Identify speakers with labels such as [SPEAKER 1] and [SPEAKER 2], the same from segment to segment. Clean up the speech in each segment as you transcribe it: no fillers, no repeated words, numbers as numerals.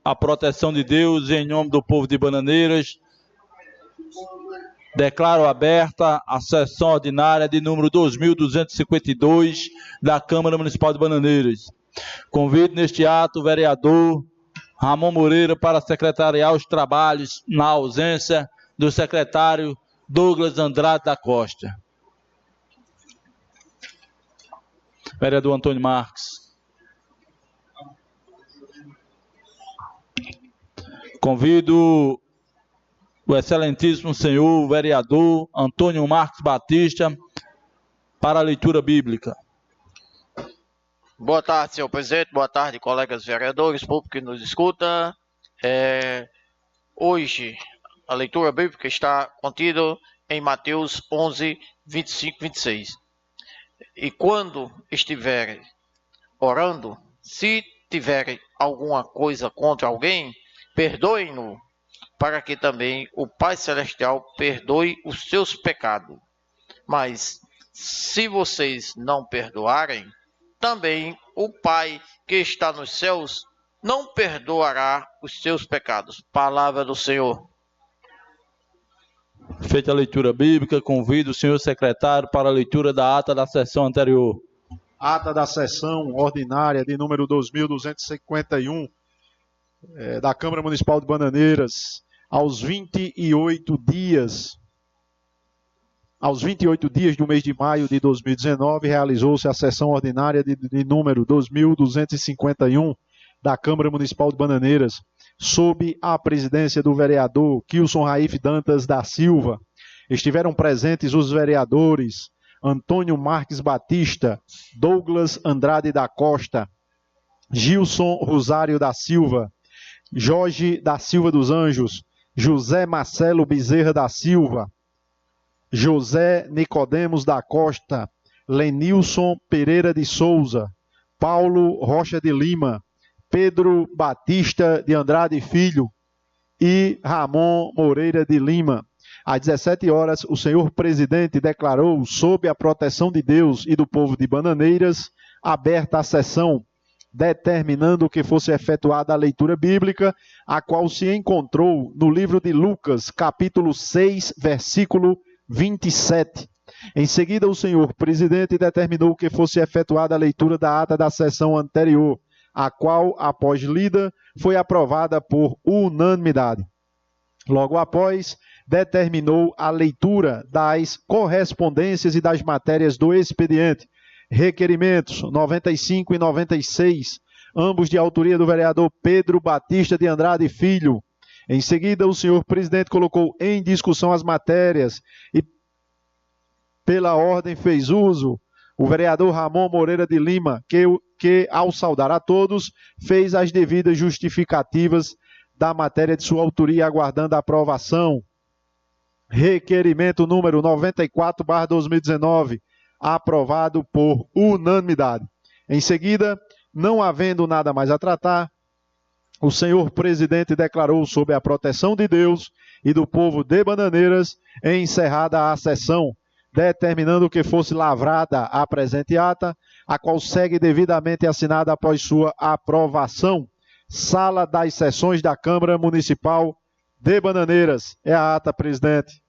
[SPEAKER 1] a proteção de Deus em nome do povo de Bananeiras. Declaro aberta a sessão ordinária de número 2252 da Câmara Municipal de Bananeiras. Convido neste ato o vereador Ramon Moreira para secretariar os trabalhos na ausência do secretário Douglas Andrade da Costa. Vereador Antônio Marques. Convido o excelentíssimo senhor vereador Antônio Marques Batista para a leitura bíblica.
[SPEAKER 2] Boa tarde, senhor presidente. Boa tarde, colegas vereadores, público que nos escuta. Hoje, a leitura bíblica está contida em Mateus 11, 25, 26. E quando estiverem orando, se tiverem alguma coisa contra alguém, perdoem-no, para que também o Pai Celestial perdoe os seus pecados. Mas, se vocês não perdoarem, também o Pai que está nos céus não perdoará os seus pecados. Palavra do Senhor.
[SPEAKER 1] Feita a leitura bíblica, convido o senhor secretário para a leitura da ata da sessão anterior.
[SPEAKER 3] Ata da sessão ordinária de número 2251 da Câmara Municipal de Bananeiras. Aos 28 dias do mês de maio de 2019, realizou-se a sessão ordinária de número 2251 da Câmara Municipal de Bananeiras, sob a presidência do vereador Kilson Raif Dantas da Silva. Estiveram presentes os vereadores Antônio Marques Batista, Douglas Andrade da Costa, Gilson Rosário da Silva, Jorge da Silva dos Anjos, José Marcelo Bezerra da Silva, José Nicodemos da Costa, Lenilson Pereira de Souza, Paulo Rocha de Lima, Pedro Batista de Andrade Filho e Ramon Moreira de Lima. Às 17 horas, o senhor presidente declarou, sob a proteção de Deus e do povo de Bananeiras, aberta a sessão, determinando que fosse efetuada a leitura bíblica, a qual se encontrou no livro de Lucas, capítulo 6, versículo 27. Em seguida, o senhor presidente determinou que fosse efetuada a leitura da ata da sessão anterior, a qual, após lida, foi aprovada por unanimidade. Logo após, determinou a leitura das correspondências e das matérias do expediente, requerimentos 95 e 96, ambos de autoria do vereador Pedro Batista de Andrade Filho. Em seguida, o senhor presidente colocou em discussão as matérias e, pela ordem, fez uso o vereador Ramon Moreira de Lima, que, ao saudar a todos, fez as devidas justificativas da matéria de sua autoria, aguardando a aprovação. Requerimento número 94/2019, aprovado por unanimidade. Em seguida, não havendo nada mais a tratar, o senhor presidente declarou, sob a proteção de Deus e do povo de Bananeiras, encerrada a sessão, determinando que fosse lavrada a presente ata, a qual segue devidamente assinada após sua aprovação. Sala das Sessões da Câmara Municipal de Bananeiras. É a ata, presidente.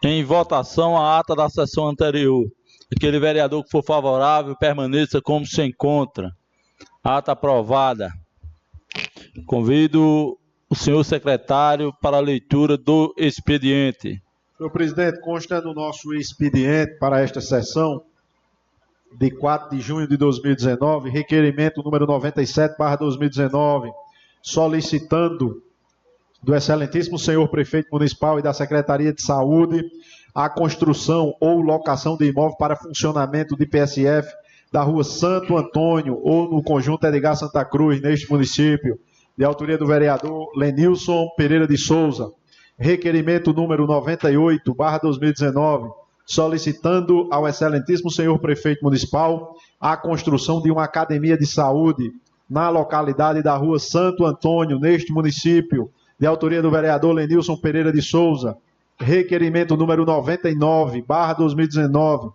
[SPEAKER 1] Em votação, a ata da sessão anterior. Aquele vereador que for favorável, permaneça como se encontra. Ata aprovada. Convido o senhor secretário para a leitura do expediente.
[SPEAKER 3] Senhor presidente, consta no nosso expediente para esta sessão de 4 de junho de 2019, requerimento número 97/2019, solicitando do excelentíssimo senhor prefeito municipal e da Secretaria de Saúde a construção ou locação de imóvel para funcionamento de PSF da rua Santo Antônio ou no conjunto Edgar Santa Cruz, neste município, de autoria do vereador Lenilson Pereira de Souza. Requerimento número 98/2019, solicitando ao excelentíssimo senhor prefeito municipal a construção de uma academia de saúde na localidade da rua Santo Antônio, neste município, de autoria do vereador Lenilson Pereira de Souza. Requerimento número 99/2019,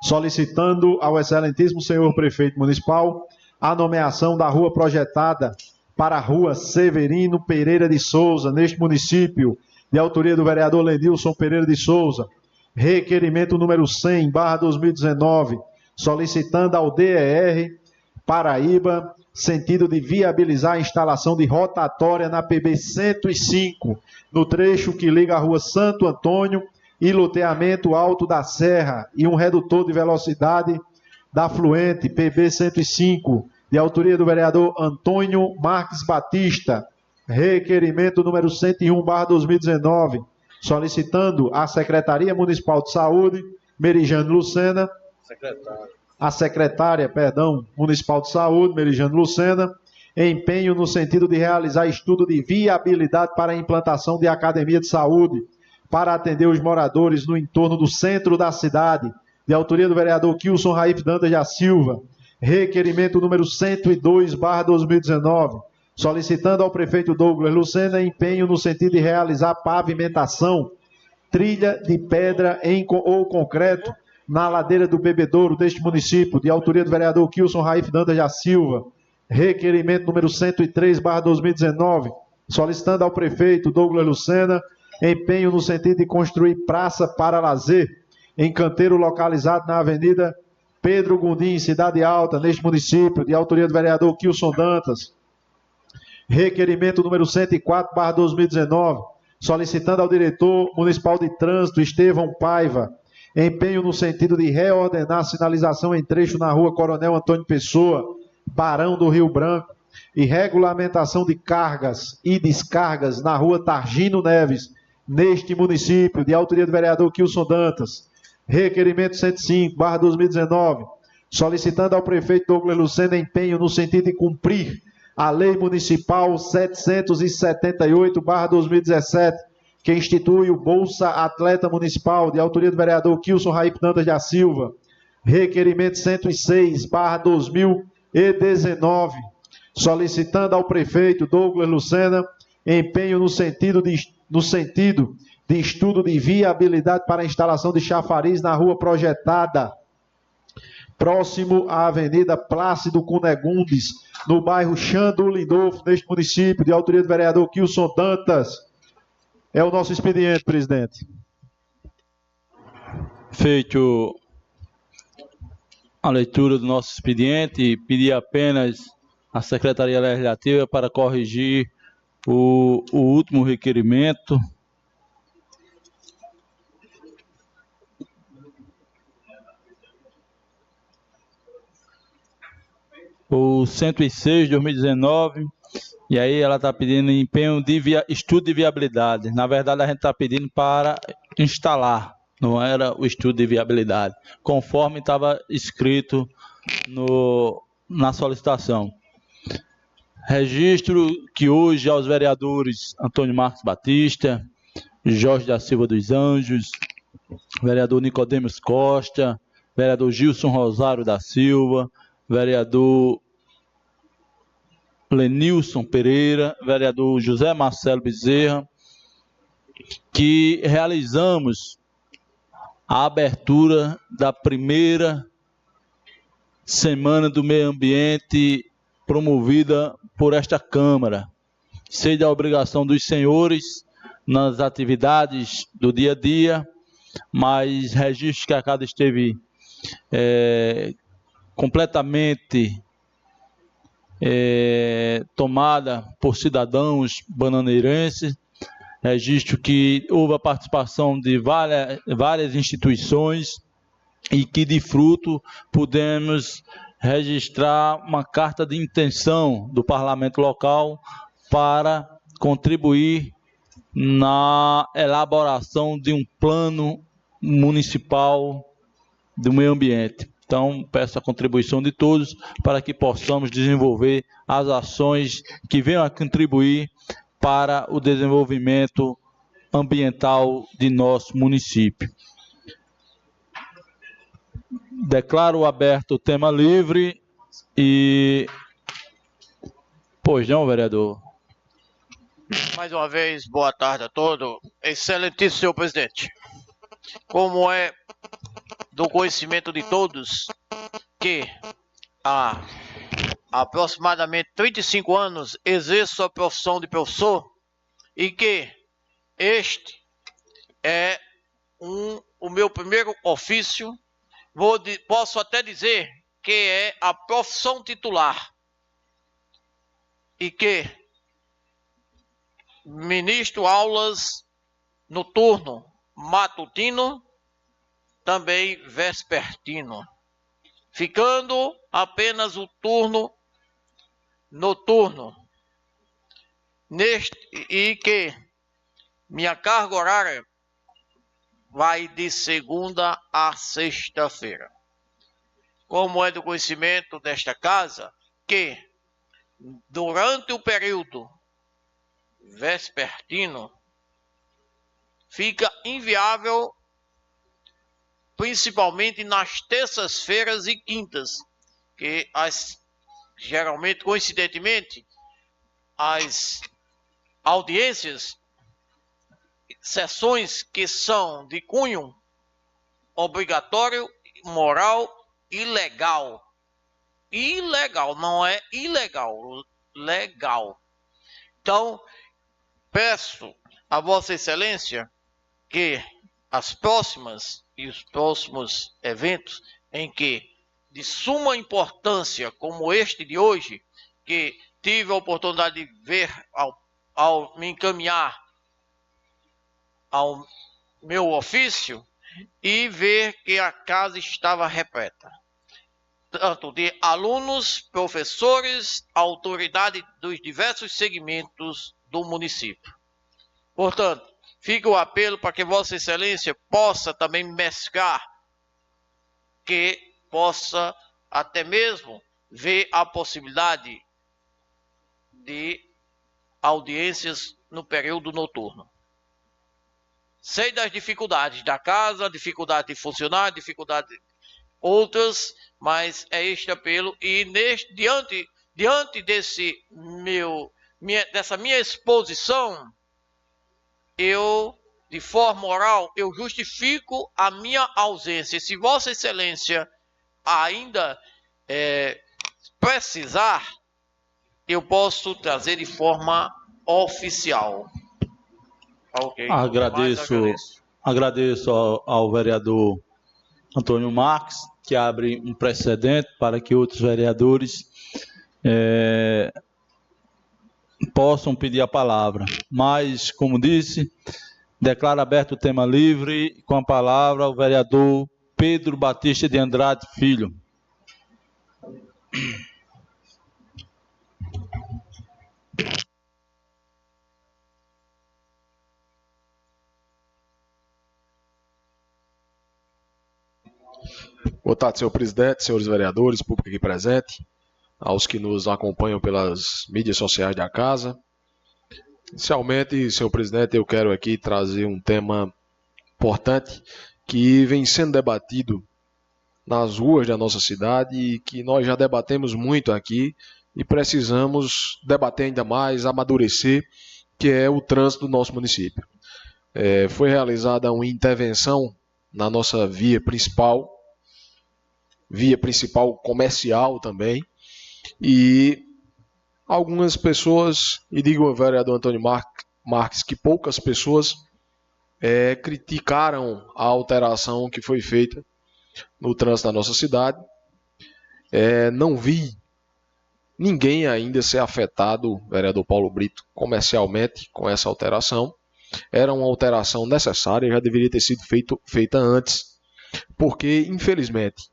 [SPEAKER 3] solicitando ao excelentíssimo senhor prefeito municipal a nomeação da rua projetada para a rua Severino Pereira de Souza, neste município, de autoria do vereador Lenilson Pereira de Souza. Requerimento número 100/2019, solicitando ao DER Paraíba sentido de viabilizar a instalação de rotatória na PB 105, no trecho que liga a rua Santo Antônio e loteamento Alto da Serra, e um redutor de velocidade da fluente PB 105, de autoria do vereador Antônio Marques Batista. Requerimento número 101/2019, solicitando à Secretaria Municipal de Saúde, Merijane Lucena, a secretária, Municipal de Saúde, Merijane Lucena, empenho no sentido de realizar estudo de viabilidade para a implantação de academia de saúde para atender os moradores no entorno do centro da cidade, de autoria do vereador Kilson Raif Dantas da Silva. Requerimento número 102/2019, solicitando ao prefeito Douglas Lucena empenho no sentido de realizar pavimentação, trilha de pedra ou concreto na ladeira do Bebedouro deste município, de autoria do vereador Kilson Raif Dantas da Silva. Requerimento número 103/2019, solicitando ao prefeito Douglas Lucena empenho no sentido de construir praça para lazer em canteiro localizado na avenida Pedro Gundim, Cidade Alta, neste município, de autoria do vereador Kilson Dantas. Requerimento número 104/2019, solicitando ao diretor municipal de trânsito, Estevão Paiva, empenho no sentido de reordenar a sinalização em trecho na rua Coronel Antônio Pessoa, Barão do Rio Branco, e regulamentação de cargas e descargas na rua Targino Neves, neste município, de autoria do vereador Kilson Dantas. Requerimento 105/2019, solicitando ao prefeito Douglas Lucena empenho no sentido de cumprir a Lei Municipal 778/2017, que institui o Bolsa Atleta Municipal, de autoria do vereador Kilson Raif Dantas da Silva. Requerimento 106/2019, solicitando ao prefeito Douglas Lucena empenho no sentido de estudo de viabilidade para a instalação de chafariz na rua projetada, próximo à Avenida Plácido Cunegundes, no bairro Xandu Lindolfo, neste município, de autoria do vereador Kilson Dantas. É o nosso expediente, presidente.
[SPEAKER 1] Feito a leitura do nosso expediente, pedir apenas à Secretaria Legislativa para corrigir o último requerimento. O 106 de 2019, e aí ela está pedindo empenho de estudo de viabilidade. Na verdade, a gente está pedindo para instalar, não era o estudo de viabilidade, conforme estava escrito na solicitação. Registro que hoje aos vereadores Antônio Marques Batista, Jorge da Silva dos Anjos, vereador Nicodemos Costa, vereador Gilson Rosário da Silva, vereador Lenilson Pereira, vereador José Marcelo Bezerra, que realizamos a abertura da primeira Semana do Meio Ambiente promovida por esta Câmara. Sei da obrigação dos senhores nas atividades do dia a dia, mas registro que a casa esteve completamente tomada por cidadãos bananeirenses. Registro que houve a participação de várias instituições e que, de fruto, pudemos registrar uma carta de intenção do parlamento local para contribuir na elaboração de um plano municipal do meio ambiente. Então, peço a contribuição de todos para que possamos desenvolver as ações que venham a contribuir para o desenvolvimento ambiental de nosso município. Declaro aberto o tema livre e... Pois não, vereador?
[SPEAKER 2] Mais uma vez, boa tarde a todos. Excelentíssimo senhor presidente. Como é do conhecimento de todos que a aproximadamente 35 anos, exerço a profissão de professor e que este é o meu primeiro ofício, posso até dizer que é a profissão titular, e que ministro aulas noturno, matutino, também vespertino, ficando apenas o turno noturno, e que minha carga horária vai de segunda a sexta-feira. Como é do conhecimento desta casa, que durante o período vespertino fica inviável, principalmente nas terças-feiras e quintas, que geralmente, coincidentemente, as audiências, sessões que são de cunho obrigatório, moral e legal. Ilegal, não é ilegal, legal. Então, peço a Vossa Excelência que as próximas e os próximos eventos em que de suma importância, como este de hoje, que tive a oportunidade de ver ao me encaminhar ao meu ofício e ver que a casa estava repleta, tanto de alunos, professores, autoridade dos diversos segmentos do município. Portanto, fica o apelo para que Vossa Excelência possa também mesclar, que possa até mesmo ver a possibilidade de audiências no período noturno. Sei das dificuldades da casa, dificuldade de funcionar, dificuldade outras, mas é este apelo e diante dessa minha exposição, eu, de forma oral, eu justifico a minha ausência. Se Vossa Excelência ainda precisar, eu posso trazer de forma oficial. Okay.
[SPEAKER 1] Agradeço ao vereador Antônio Marques, que abre um precedente para que outros vereadores possam pedir a palavra. Mas, como disse, declaro aberto o tema livre, com a palavra o vereador Pedro Batista de Andrade Filho.
[SPEAKER 4] Boa tarde, senhor presidente, senhores vereadores, público aqui presente, aos que nos acompanham pelas mídias sociais da casa. Inicialmente, senhor presidente, eu quero aqui trazer um tema importante que vem sendo debatido nas ruas da nossa cidade e que nós já debatemos muito aqui e precisamos debater ainda mais, amadurecer, que é o trânsito do nosso município. Foi realizada uma intervenção na nossa via principal comercial também, e algumas pessoas, e digo ao vereador Antônio Marques que poucas pessoas criticaram a alteração que foi feita no trânsito da nossa cidade. Não vi ninguém ainda ser afetado, vereador Paulo Brito, comercialmente com essa alteração. Era uma alteração necessária, já deveria ter sido feita antes, porque, infelizmente,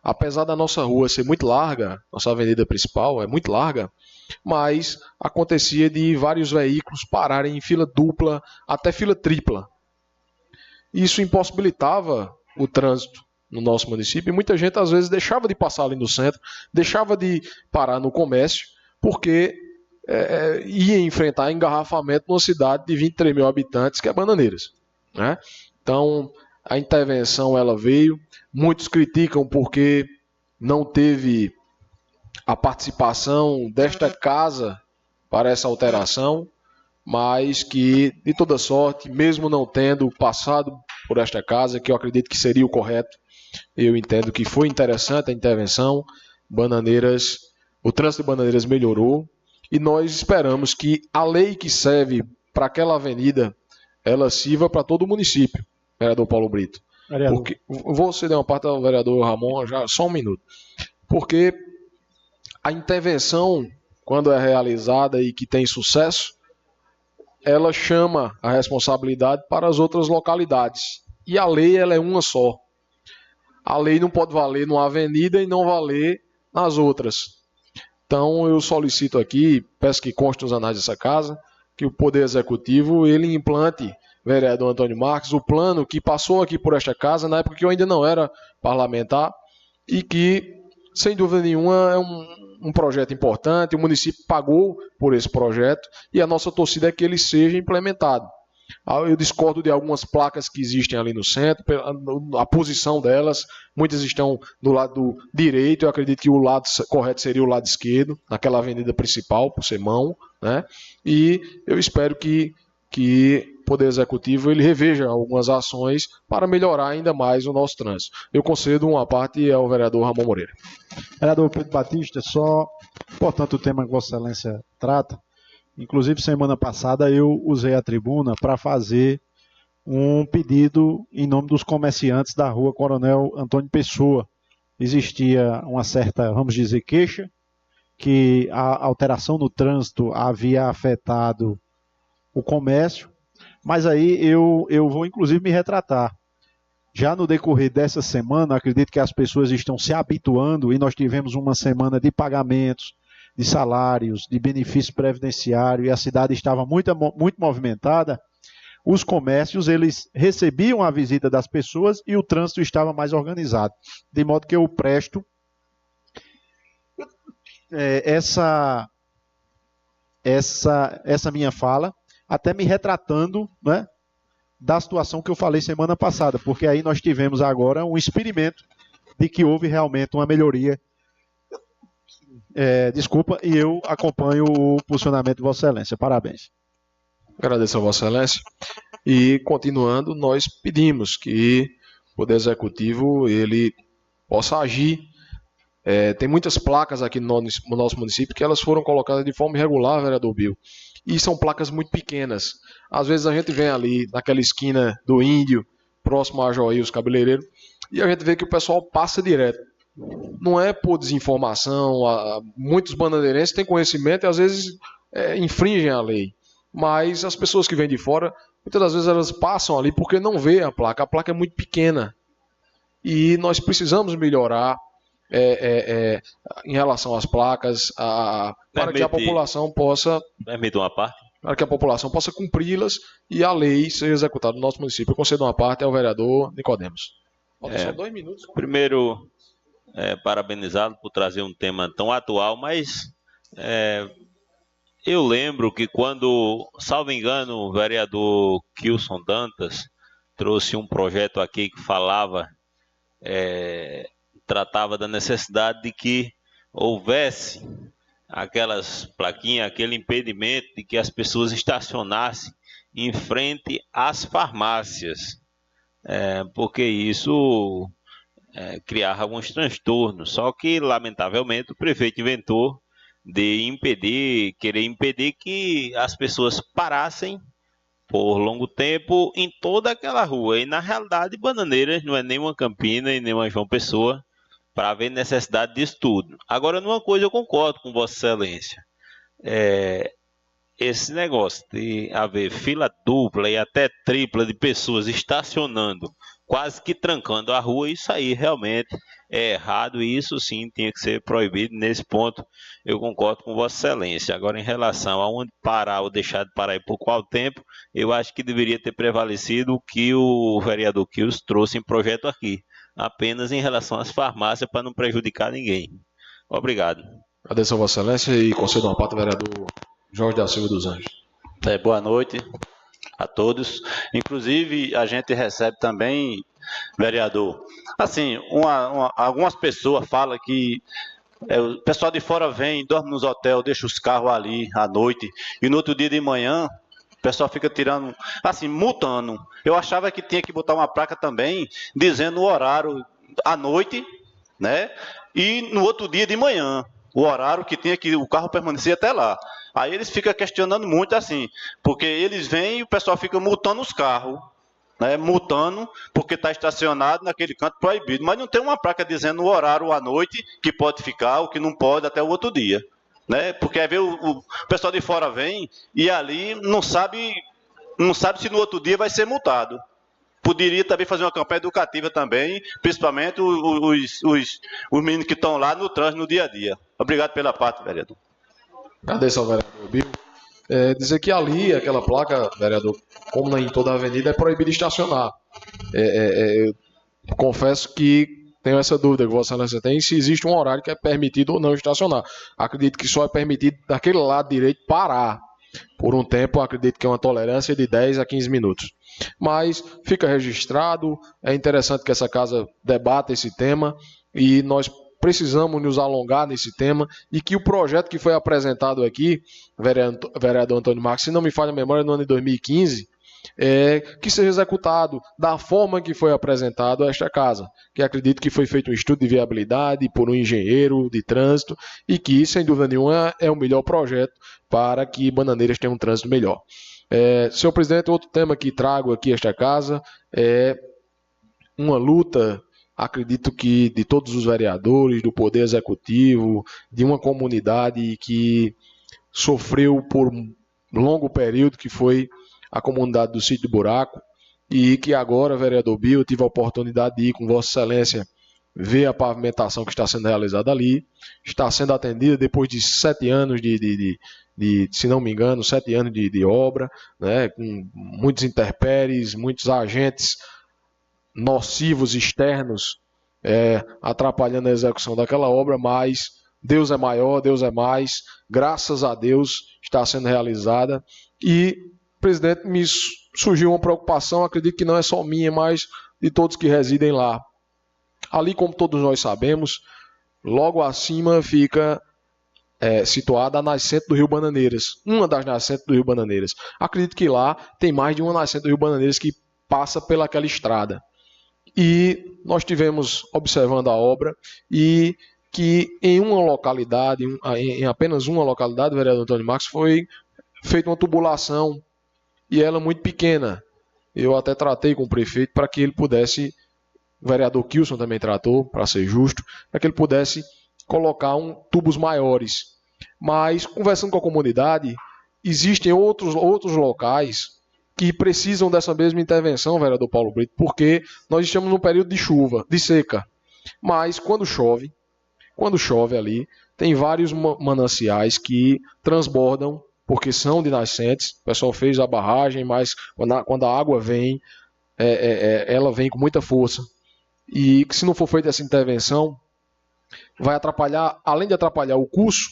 [SPEAKER 4] apesar da nossa rua ser muito larga, nossa avenida principal é muito larga, mas acontecia de vários veículos pararem em fila dupla, até fila tripla. Isso impossibilitava o trânsito no nosso município e muita gente às vezes deixava de passar ali no centro, deixava de parar no comércio, porque ia enfrentar engarrafamento numa cidade de 23 mil habitantes, que é Bananeiras, né? Então, a intervenção ela veio, muitos criticam porque não teve a participação desta casa para essa alteração, mas que, de toda sorte, mesmo não tendo passado por esta casa, que eu acredito que seria o correto, eu entendo que foi interessante a intervenção. Bananeiras O trânsito de Bananeiras melhorou e nós esperamos que a lei que serve para aquela avenida, ela sirva para todo o município, vereador Paulo Brito.
[SPEAKER 3] Vereador.
[SPEAKER 4] Porque, vou ceder uma parte ao vereador Ramon, já só um minuto. Porque a intervenção, quando é realizada e que tem sucesso, ela chama a responsabilidade para as outras localidades. E a lei, ela é uma só. A lei não pode valer numa avenida e não valer nas outras. Então, eu solicito aqui, peço que conste nos anais dessa casa, que o Poder Executivo, ele implante, vereador Antônio Marques, o plano que passou aqui por esta casa, na época que eu ainda não era parlamentar, e que, sem dúvida nenhuma, é um projeto importante, o município pagou por esse projeto, e a nossa torcida é que ele seja implementado. Eu discordo de algumas placas que existem ali no centro, a posição delas, muitas estão do lado direito, eu acredito que o lado correto seria o lado esquerdo, naquela avenida principal, por ser mão, né? E eu espero que o Poder Executivo ele reveja algumas ações para melhorar ainda mais o nosso trânsito. Eu concedo uma parte ao vereador Ramon Moreira.
[SPEAKER 3] Vereador Pedro Batista, só, portanto, o tema que Vossa Excelência trata, inclusive semana passada eu usei a tribuna para fazer um pedido em nome dos comerciantes da rua Coronel Antônio Pessoa. Existia uma certa, vamos dizer, queixa, que a alteração no trânsito havia afetado o comércio, mas aí eu vou inclusive me retratar. Já no decorrer dessa semana, acredito que as pessoas estão se habituando e nós tivemos uma semana de pagamentos, de salários, de benefício previdenciário e a cidade estava muito movimentada. Os comércios, eles recebiam a visita das pessoas e o trânsito estava mais organizado. De modo que eu presto essa minha fala, até me retratando, né, da situação que eu falei semana passada, porque aí nós tivemos agora um experimento de que houve realmente uma melhoria. Desculpa, e eu acompanho o posicionamento de Vossa Excelência. Parabéns.
[SPEAKER 4] Agradeço a Vossa Excelência. E, continuando, nós pedimos que o Poder Executivo ele possa agir. Tem muitas placas aqui no nosso município que elas foram colocadas de forma irregular, vereador Bill. E são placas muito pequenas. Às vezes a gente vem ali naquela esquina do Índio, próximo a Joí, os cabeleireiros, e a gente vê que o pessoal passa direto. Não é por desinformação, muitos bananeirenses têm conhecimento e às vezes infringem a lei. Mas as pessoas que vêm de fora, muitas das vezes elas passam ali porque não vê a placa é muito pequena. E nós precisamos melhorar em relação às placas, para que a população possa...
[SPEAKER 5] Permita uma parte?
[SPEAKER 4] Para que a população possa cumpri-las e a lei seja executada no nosso município. Eu concedo uma parte ao vereador Nicodemos. Falta só 2 minutos.
[SPEAKER 5] Primeiro, parabenizá-lo por trazer um tema tão atual, mas eu lembro que quando, salvo engano, o vereador Kilson Dantas trouxe um projeto aqui que falava, tratava da necessidade de que houvesse aquelas plaquinhas, aquele impedimento de que as pessoas estacionassem em frente às farmácias, porque isso criava alguns transtornos. Só que, lamentavelmente, o prefeito inventou de querer impedir que as pessoas parassem por longo tempo em toda aquela rua. E, na realidade, Bananeiras não é nem uma Campina e nem uma João Pessoa para haver necessidade disso tudo. Agora, numa coisa eu concordo com Vossa Excelência. Esse negócio de haver fila dupla e até tripla de pessoas estacionando, quase que trancando a rua, isso aí realmente é errado e isso sim tinha que ser proibido. Nesse ponto eu concordo com Vossa Excelência. Agora, em relação a onde parar ou deixar de parar e por qual tempo, eu acho que deveria ter prevalecido o que o vereador Kills trouxe em projeto aqui, apenas em relação às farmácias, para não prejudicar ninguém. Obrigado.
[SPEAKER 4] Agradeço a Vossa Excelência e concedo uma parte ao vereador Jorge da Silva dos Anjos.
[SPEAKER 6] Boa noite a todos. Inclusive, a gente recebe também, vereador, assim, algumas pessoas falam que o pessoal de fora vem, dorme nos hotéis, deixa os carros ali à noite, e no outro dia de manhã, o pessoal fica tirando, assim, multando. Eu achava que tinha que botar uma placa também, dizendo o horário à noite, né, e no outro dia de manhã. o horário que tinha que o carro permanecer até lá. Aí eles ficam questionando muito assim, porque eles vêm e o pessoal fica multando os carros, né, multando porque está estacionado naquele canto proibido, mas não tem uma placa dizendo o horário à noite que pode ficar, o que não pode até o outro dia. Né? Porque aí o pessoal de fora vem e ali não sabe se no outro dia vai ser multado. Poderia também fazer uma campanha educativa também, principalmente os meninos que estão lá no trânsito no dia a dia. Obrigado pela parte, vereador.
[SPEAKER 4] Agradeço ao vereador Bill. Dizer que ali, aquela placa, vereador, como em toda a avenida, é proibido estacionar. Eu confesso que tenho essa dúvida que Vossa Excelência tem, se existe um horário que é permitido ou não estacionar. Acredito que só é permitido daquele lado direito parar. Por um tempo, acredito que é uma tolerância de 10 a 15 minutos. Mas fica registrado, é interessante que essa casa debata esse tema e nós precisamos nos alongar nesse tema e que o projeto que foi apresentado aqui, vereador Antônio Marques, se não me falha a memória, no ano de 2015, que seja executado da forma que foi apresentado a esta casa, que acredito que foi feito um estudo de viabilidade por um engenheiro de trânsito e que, sem dúvida nenhuma, é o melhor projeto para que Bananeiras tenham um trânsito melhor. Senhor presidente, outro tema que trago aqui a esta casa é uma luta, acredito que de todos os vereadores, do Poder Executivo, de uma comunidade que sofreu por um longo período, que foi a comunidade do Sítio do Buraco, e que agora, vereador Bill, eu tive a oportunidade de ir com Vossa Excelência ver a pavimentação que está sendo realizada ali, está sendo atendida depois de 7 anos se não me engano, 7 anos de obra, né, com muitos intempéries, muitos agentes nocivos externos atrapalhando a execução daquela obra, mas Deus é maior, Deus é mais, graças a Deus está sendo realizada. E, presidente, me surgiu uma preocupação, acredito que não é só minha, mas de todos que residem lá. Ali, como todos nós sabemos, logo acima fica situada a nascente do Rio Bananeiras, uma das nascentes do Rio Bananeiras. Acredito que lá tem mais de uma nascente do Rio Bananeiras que passa pelaquela estrada. E nós tivemos observando a obra e que em uma localidade, em apenas uma localidade, vereador Antônio Marques, foi feita uma tubulação e ela muito pequena. Eu até tratei com o prefeito para que ele pudesse, o vereador Kilson também tratou, para ser justo, para que ele pudesse colocar tubos maiores. Mas, conversando com a comunidade, existem outros locais que precisam dessa mesma intervenção, vereador Paulo Brito, porque nós estamos num período de chuva, de seca. Mas, quando chove ali, tem vários mananciais que transbordam, porque são de nascentes. O pessoal fez a barragem, mas quando a água vem, ela vem com muita força. E se não for feita essa intervenção, vai atrapalhar, além de atrapalhar o curso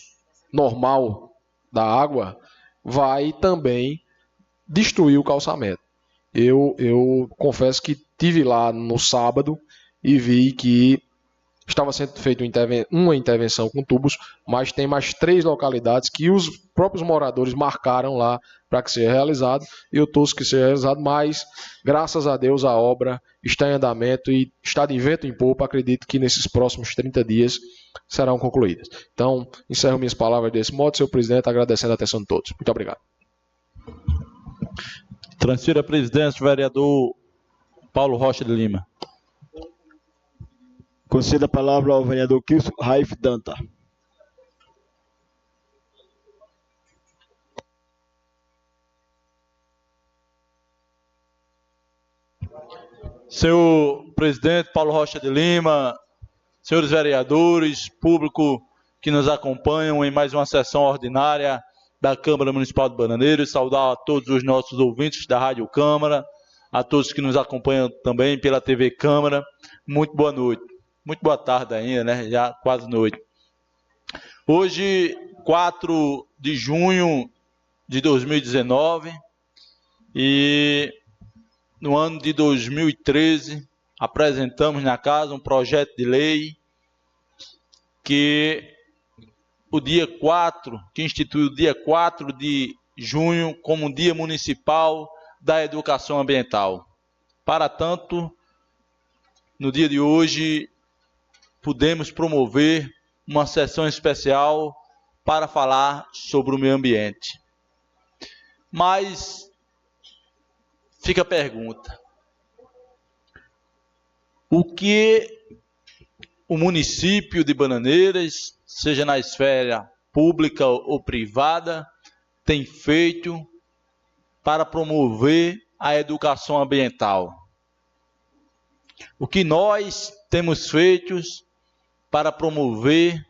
[SPEAKER 4] normal da água, vai também destruir o calçamento. Eu confesso que estive lá no sábado e vi que estava sendo feita uma intervenção com tubos, mas tem mais 3 localidades que os próprios moradores marcaram lá para que seja realizado. Eu torço que seja realizado, mas graças a Deus a obra está em andamento e está de vento em popa. Acredito que nesses próximos 30 dias serão concluídas. Então, encerro minhas palavras desse modo, senhor presidente, agradecendo a atenção de todos. Muito obrigado.
[SPEAKER 1] Transfira a presidência, vereador Paulo Rocha de Lima.
[SPEAKER 7] Concedo a palavra ao vereador Kilson Raif Danta.
[SPEAKER 1] Senhor presidente Paulo Rocha de Lima, senhores vereadores, público que nos acompanham em mais uma sessão ordinária da Câmara Municipal de Bananeiras, saudar a todos os nossos ouvintes da Rádio Câmara, a todos que nos acompanham também pela TV Câmara, muito boa noite. Muito boa tarde ainda, né? Já quase noite. Hoje, 4 de junho de 2019, e no ano de 2013, apresentamos na casa um projeto de lei que institui o dia 4 de junho como Dia Municipal da Educação Ambiental. Para tanto, no dia de hoje, pudemos promover uma sessão especial para falar sobre o meio ambiente. Mas fica a pergunta: o que o município de Bananeiras, seja na esfera pública ou privada, tem feito para promover a educação ambiental? O que nós temos feito para promover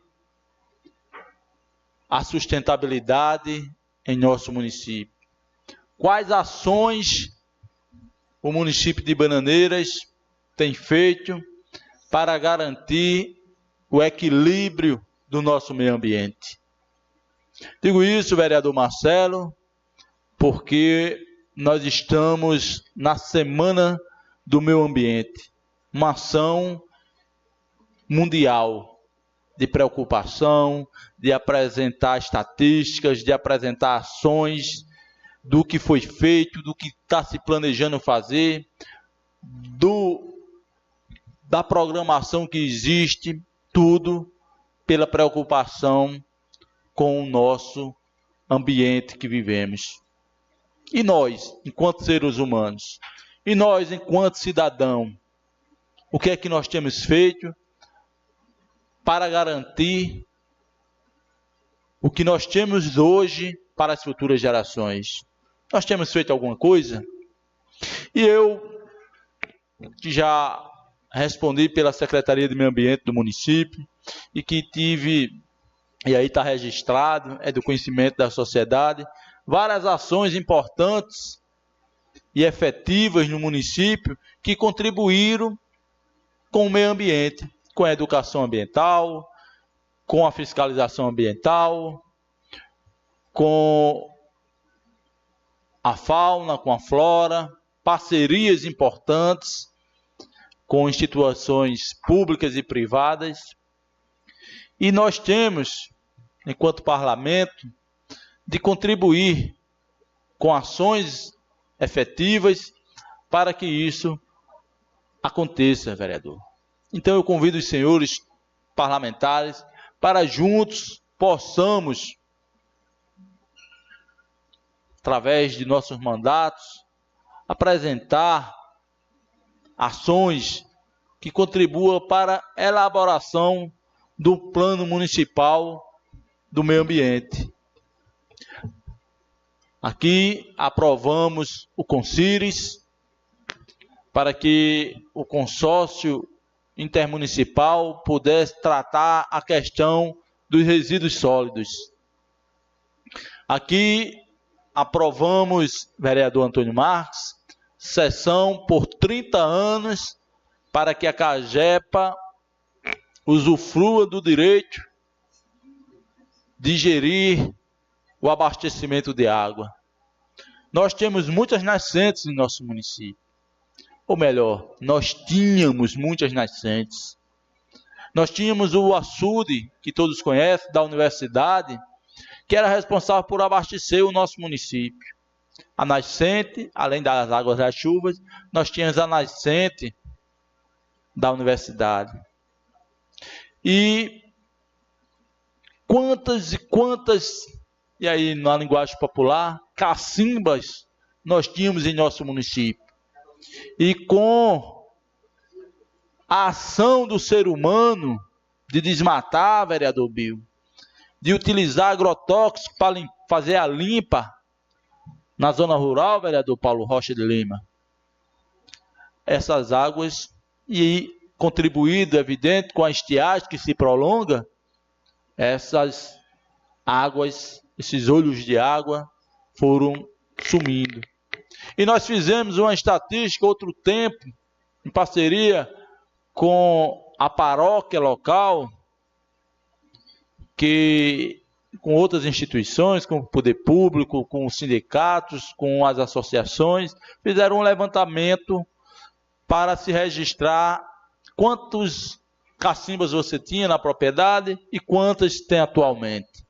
[SPEAKER 1] a sustentabilidade em nosso município? Quais ações o município de Bananeiras tem feito para garantir o equilíbrio do nosso meio ambiente? Digo isso, vereador Marcelo, porque nós estamos na Semana do Meio Ambiente, uma ação mundial de preocupação, de apresentar estatísticas, de apresentar ações do que foi feito, do que está se planejando fazer, da programação que existe, tudo pela preocupação com o nosso ambiente que vivemos. E nós, enquanto seres humanos, e nós, enquanto cidadão, o que é que nós temos feito para garantir o que nós temos hoje para as futuras gerações? Nós temos feito alguma coisa? E eu, que já respondi pela Secretaria de Meio Ambiente do município, e que tive, e aí está registrado, é do conhecimento da sociedade, várias ações importantes e efetivas no município que contribuíram com o meio ambiente, com a educação ambiental, com a fiscalização ambiental, com a fauna, com a flora, parcerias importantes com instituições públicas e privadas. E nós temos, enquanto parlamento, de contribuir com ações efetivas para que isso aconteça, vereador. Então eu convido os senhores parlamentares para juntos possamos, através de nossos mandatos, apresentar ações que contribuam para a elaboração do Plano Municipal do Meio Ambiente. Aqui aprovamos o CONCIRES para que o consórcio intermunicipal pudesse tratar a questão dos resíduos sólidos. Aqui aprovamos, vereador Antônio Marques, cessão por 30 anos para que a CAGEPA usufrua do direito de gerir o abastecimento de água. Nós temos muitas nascentes em nosso município. Ou melhor, nós tínhamos muitas nascentes. Nós tínhamos o açude, que todos conhecem, da universidade, que era responsável por abastecer o nosso município. A nascente, além das águas das chuvas, nós tínhamos a nascente da universidade. E quantas, e aí na linguagem popular, cacimbas nós tínhamos em nosso município. E com a ação do ser humano de desmatar, vereador Bill, de utilizar agrotóxicos para fazer a limpa na zona rural, vereador Paulo Rocha de Lima, essas águas, e contribuído, evidente, com a estiagem que se prolonga, essas águas, esses olhos de água foram sumindo. E nós fizemos uma estatística outro tempo, em parceria com a paróquia local, que com outras instituições, com o poder público, com os sindicatos, com as associações, fizeram um levantamento para se registrar quantos cacimbas você tinha na propriedade e quantas tem atualmente.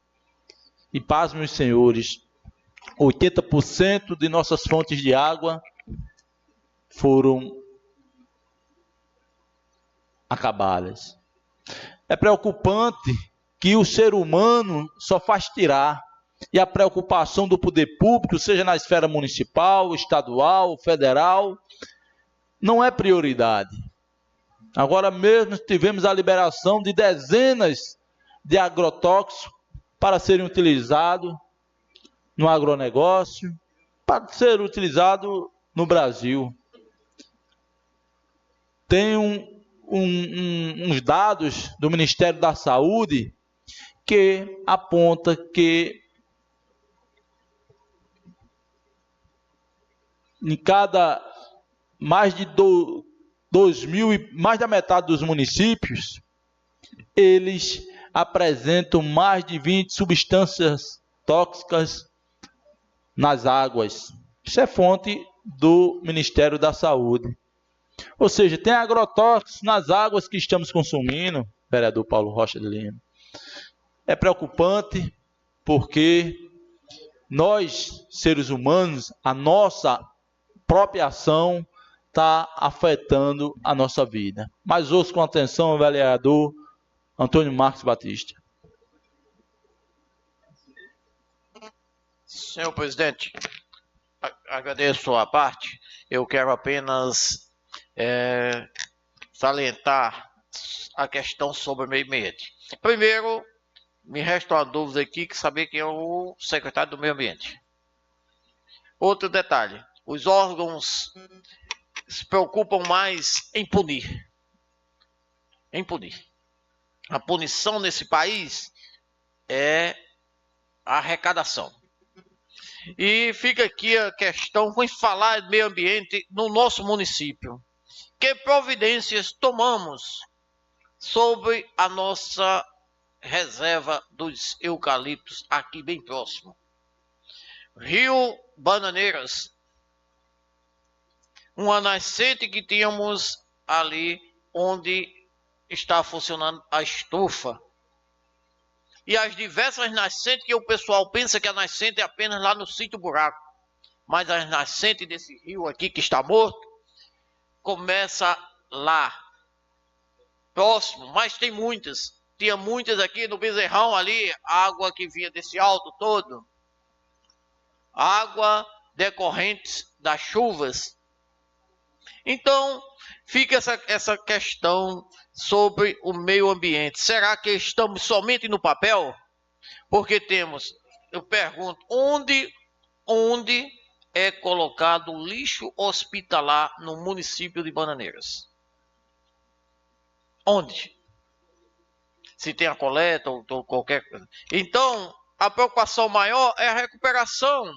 [SPEAKER 1] E pasmem os senhores, 80% de nossas fontes de água foram acabadas. É preocupante que o ser humano só faz tirar. E a preocupação do poder público, seja na esfera municipal, estadual, federal, não é prioridade. Agora mesmo tivemos a liberação de dezenas de agrotóxicos para serem utilizados no agronegócio, para ser utilizado no Brasil. Tem uns dados do Ministério da Saúde que aponta que em cada mais da metade dos municípios, eles apresentam mais de 20 substâncias tóxicas nas águas. Isso é fonte do Ministério da Saúde. Ou seja, tem agrotóxicos nas águas que estamos consumindo, vereador Paulo Rocha de Lima. É preocupante porque nós, seres humanos, a nossa própria ação está afetando a nossa vida. Mas ouço com atenção o vereador Antônio Marcos Batista.
[SPEAKER 2] Senhor presidente, agradeço a parte. Eu quero apenas salientar a questão sobre o meio ambiente. Primeiro, me resta uma dúvida aqui, que saber quem é o secretário do meio ambiente. Outro detalhe, os órgãos se preocupam mais em punir. Em punir. A punição nesse país é a arrecadação. E fica aqui a questão, com falar de meio ambiente no nosso município. Que providências tomamos sobre a nossa reserva dos eucaliptos aqui bem próximo? Rio Bananeiras. Uma nascente que tínhamos ali onde está funcionando a estufa. E as diversas nascentes que o pessoal pensa que a nascente é apenas lá no sítio buraco. Mas as nascentes desse rio aqui que está morto, começa lá, próximo, mas tem muitas. Tinha muitas aqui no Bezerrão ali, água que vinha desse alto todo. Água decorrente das chuvas. Então, fica essa questão sobre o meio ambiente. Será que estamos somente no papel? Porque temos, eu pergunto, onde é colocado o lixo hospitalar no município de Bananeiras? Onde? Se tem a coleta ou qualquer coisa. Então, a preocupação maior é a recuperação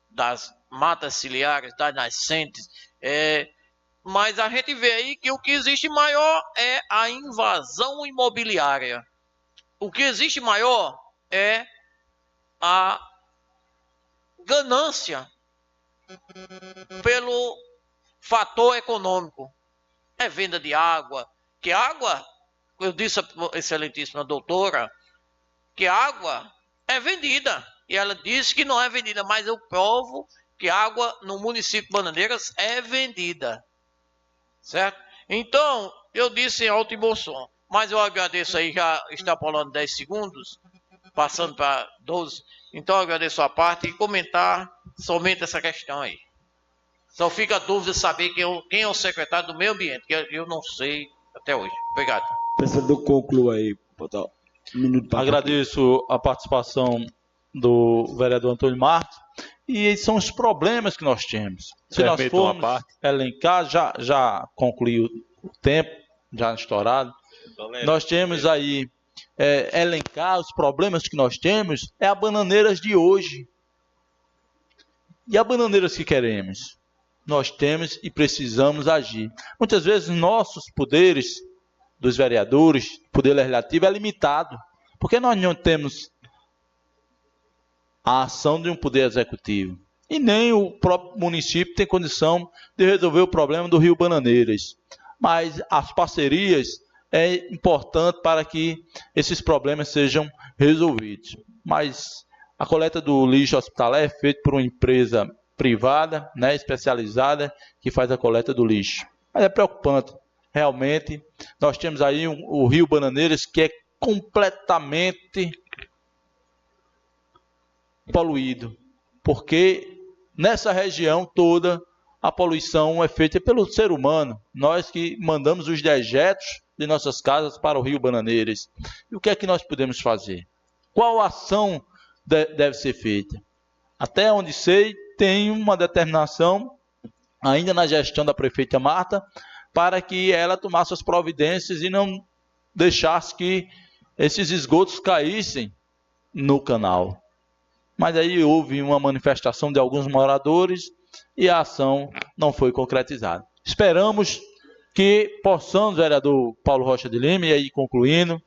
[SPEAKER 2] das matas ciliares, das nascentes. Mas a gente vê aí que o que existe maior é a invasão imobiliária. O que existe maior é a ganância pelo fator econômico. É venda de água. Que água, eu disse à excelentíssima doutora, que água é vendida. E ela disse que não é vendida, mas eu provo que água no município de Bananeiras é vendida. Certo? Então, eu disse em alto e bom som, mas eu agradeço aí, já está falando 10 segundos, passando para 12, então eu agradeço a parte e comentar somente essa questão aí. Só fica a dúvida de saber quem é o secretário do meio ambiente, que eu não sei até hoje. Obrigado.
[SPEAKER 7] Pensador, conclua aí, botar um minuto para
[SPEAKER 1] agradeço a participação do vereador Antônio Marcos. E são os problemas que nós temos. Se nós formos elencar, já concluiu o tempo, já estourado. Nós temos aí, elencar os problemas que nós temos, é a Bananeiras de hoje. E a Bananeiras que queremos? Nós temos e precisamos agir. Muitas vezes nossos poderes, dos vereadores, poder legislativo é limitado. Porque nós não temos a ação de um poder executivo. E nem o próprio município tem condição de resolver o problema do Rio Bananeiras. Mas as parcerias é importante para que esses problemas sejam resolvidos. Mas a coleta do lixo hospitalar é feita por uma empresa privada, né, especializada, que faz a coleta do lixo. Mas é preocupante. Realmente, nós temos aí o Rio Bananeiras, que é completamente poluído, porque nessa região toda a poluição é feita pelo ser humano, nós que mandamos os dejetos de nossas casas para o Rio Bananeiras. E o que é que nós podemos fazer? Qual ação deve ser feita? Até onde sei, tem uma determinação, ainda na gestão da prefeita Marta, para que ela tomasse as providências e não deixasse que esses esgotos caíssem no canal. Mas aí houve uma manifestação de alguns moradores e a ação não foi concretizada. Esperamos que possamos, vereador Paulo Rocha de Lima, e aí concluindo,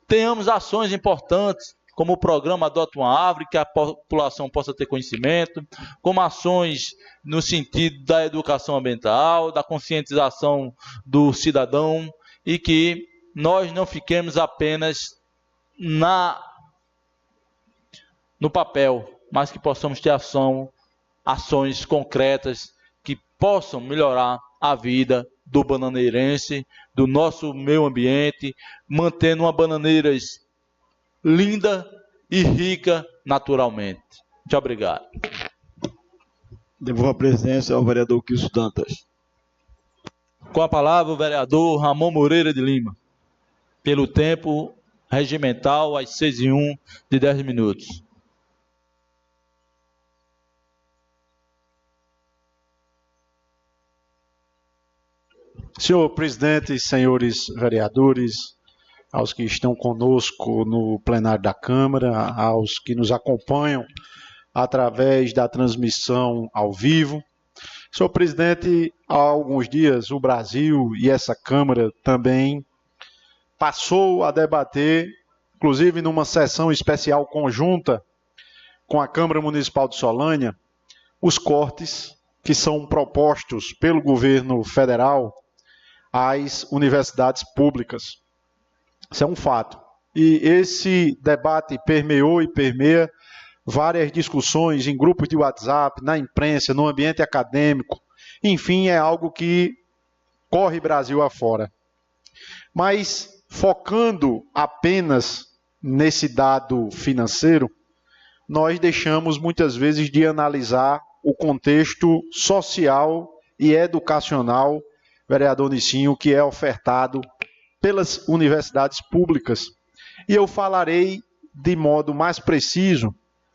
[SPEAKER 1] tenhamos ações importantes, como o programa Adota uma Árvore, que a população possa ter conhecimento, como ações no sentido da educação ambiental, da conscientização do cidadão, e que nós não fiquemos apenas no papel, mas que possamos ter ações concretas que possam melhorar a vida do bananeirense, do nosso meio ambiente, mantendo uma Bananeiras linda e rica naturalmente. Muito obrigado.
[SPEAKER 7] Devolvo a presidência ao vereador Kilson Dantas.
[SPEAKER 1] Com a palavra o vereador Ramon Moreira de Lima, pelo tempo regimental às 6h01 de 10 minutos.
[SPEAKER 3] Senhor presidente, senhores vereadores, aos que estão conosco no plenário da Câmara, aos que nos acompanham através da transmissão ao vivo. Senhor presidente, há alguns dias o Brasil e essa Câmara também passou a debater, inclusive numa sessão especial conjunta com a Câmara Municipal de Solânia, os cortes que são propostos pelo governo federal às universidades públicas. Isso é um fato. E esse debate permeou e permeia várias discussões em grupos de WhatsApp, na imprensa, no ambiente acadêmico. Enfim, é algo que corre Brasil afora. Mas, focando apenas nesse dado financeiro, nós deixamos muitas vezes de analisar o contexto social e educacional, vereador Nicinho, que é ofertado pelas universidades públicas. E eu falarei de modo mais preciso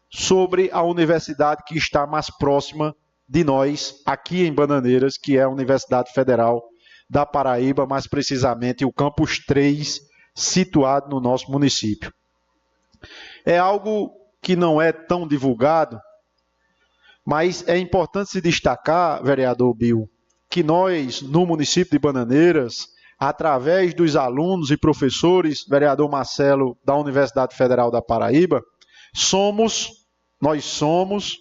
[SPEAKER 3] sobre a universidade que está mais próxima de nós, aqui em Bananeiras, que é a Universidade Federal da Paraíba, mais precisamente o Campus 3, situado no nosso município. É algo que não é tão divulgado, mas é importante se destacar, vereador Bill, que nós, no município de Bananeiras, através dos alunos e professores, vereador Marcelo, da Universidade Federal da Paraíba, nós somos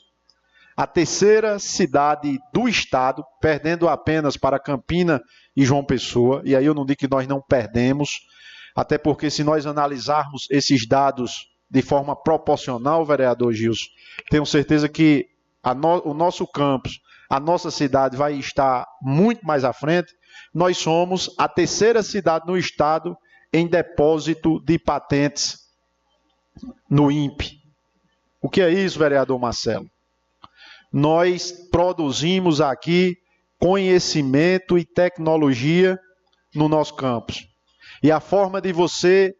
[SPEAKER 3] a terceira cidade do estado, perdendo apenas para Campina e João Pessoa, e aí eu não digo que nós não perdemos, até porque se nós analisarmos esses dados de forma proporcional, vereador Gilson, tenho certeza que o nosso campus, a nossa cidade vai estar muito mais à frente. Nós somos a terceira cidade no estado em depósito de patentes no INPE. O que é isso, vereador Marcelo? Nós produzimos aqui conhecimento e tecnologia no nosso campus. E a forma de você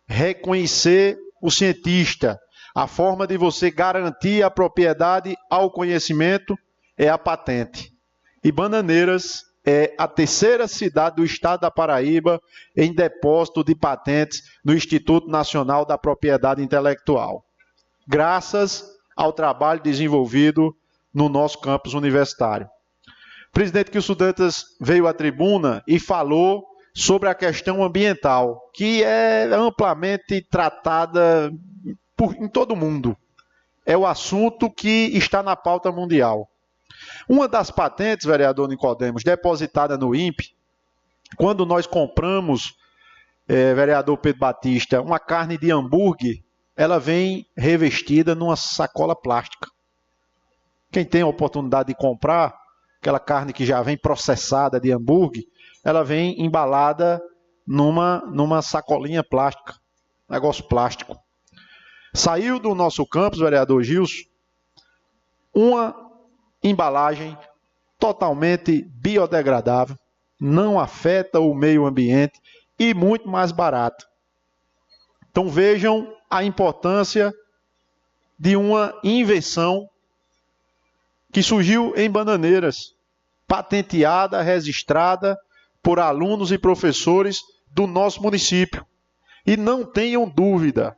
[SPEAKER 3] reconhecer o cientista, a forma de você garantir a propriedade ao conhecimento é a patente. E Bananeiras é a terceira cidade do estado da Paraíba em depósito de patentes no Instituto Nacional da Propriedade Intelectual, graças ao trabalho desenvolvido no nosso campus universitário. O presidente Kilson Dantas veio à tribuna e falou sobre a questão ambiental, que é amplamente tratada em todo o mundo. É o assunto que está na pauta mundial. Uma das patentes, vereador Nicodemos, depositada no INPE, quando nós compramos, vereador Pedro Batista, uma carne de hambúrguer, ela vem revestida numa sacola plástica. Quem tem a oportunidade de comprar aquela carne que já vem processada de hambúrguer, ela vem embalada numa sacolinha plástica, negócio plástico. Saiu do nosso campus, vereador Gilson, uma embalagem totalmente biodegradável, não afeta o meio ambiente e muito mais barato. Então vejam a importância de uma invenção que surgiu em Bananeiras, patenteada, registrada por alunos e professores do nosso município. E não tenham dúvida,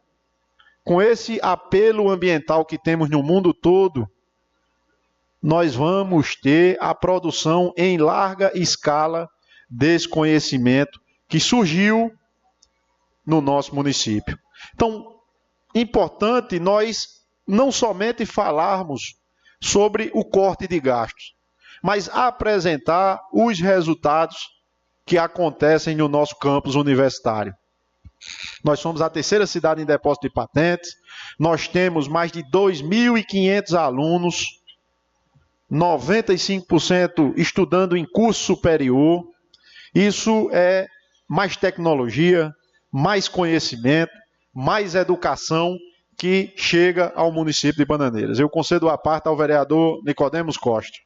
[SPEAKER 3] com esse apelo ambiental que temos no mundo todo, nós vamos ter a produção em larga escala desse conhecimento que surgiu no nosso município. Então, importante nós não somente falarmos sobre o corte de gastos, mas apresentar os resultados que acontecem no nosso campus universitário. Nós somos a terceira cidade em depósito de patentes, nós temos mais de 2.500 alunos, 95% estudando em curso superior. Isso é mais tecnologia, mais conhecimento, mais educação que chega ao município de Bananeiras. Eu concedo a parte ao vereador Nicodemos Costa.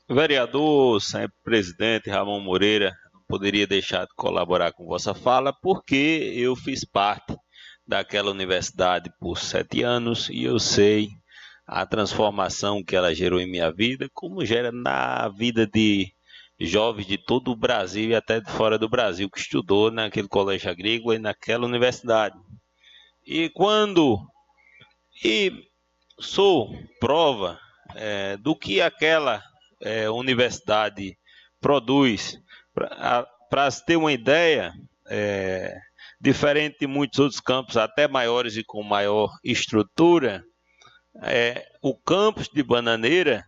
[SPEAKER 5] Vereador, sempre presidente Ramon Moreira, não poderia deixar de colaborar com vossa fala, porque eu fiz parte daquela universidade por 7 anos e eu sei a transformação que ela gerou em minha vida, como gera na vida de jovens de todo o Brasil e até de fora do Brasil, que estudou naquele colégio agrícola e naquela universidade. E sou prova do que aquela universidade produz. Para se ter uma ideia, diferente de muitos outros campos, até maiores e com maior estrutura, o campus de Bananeira,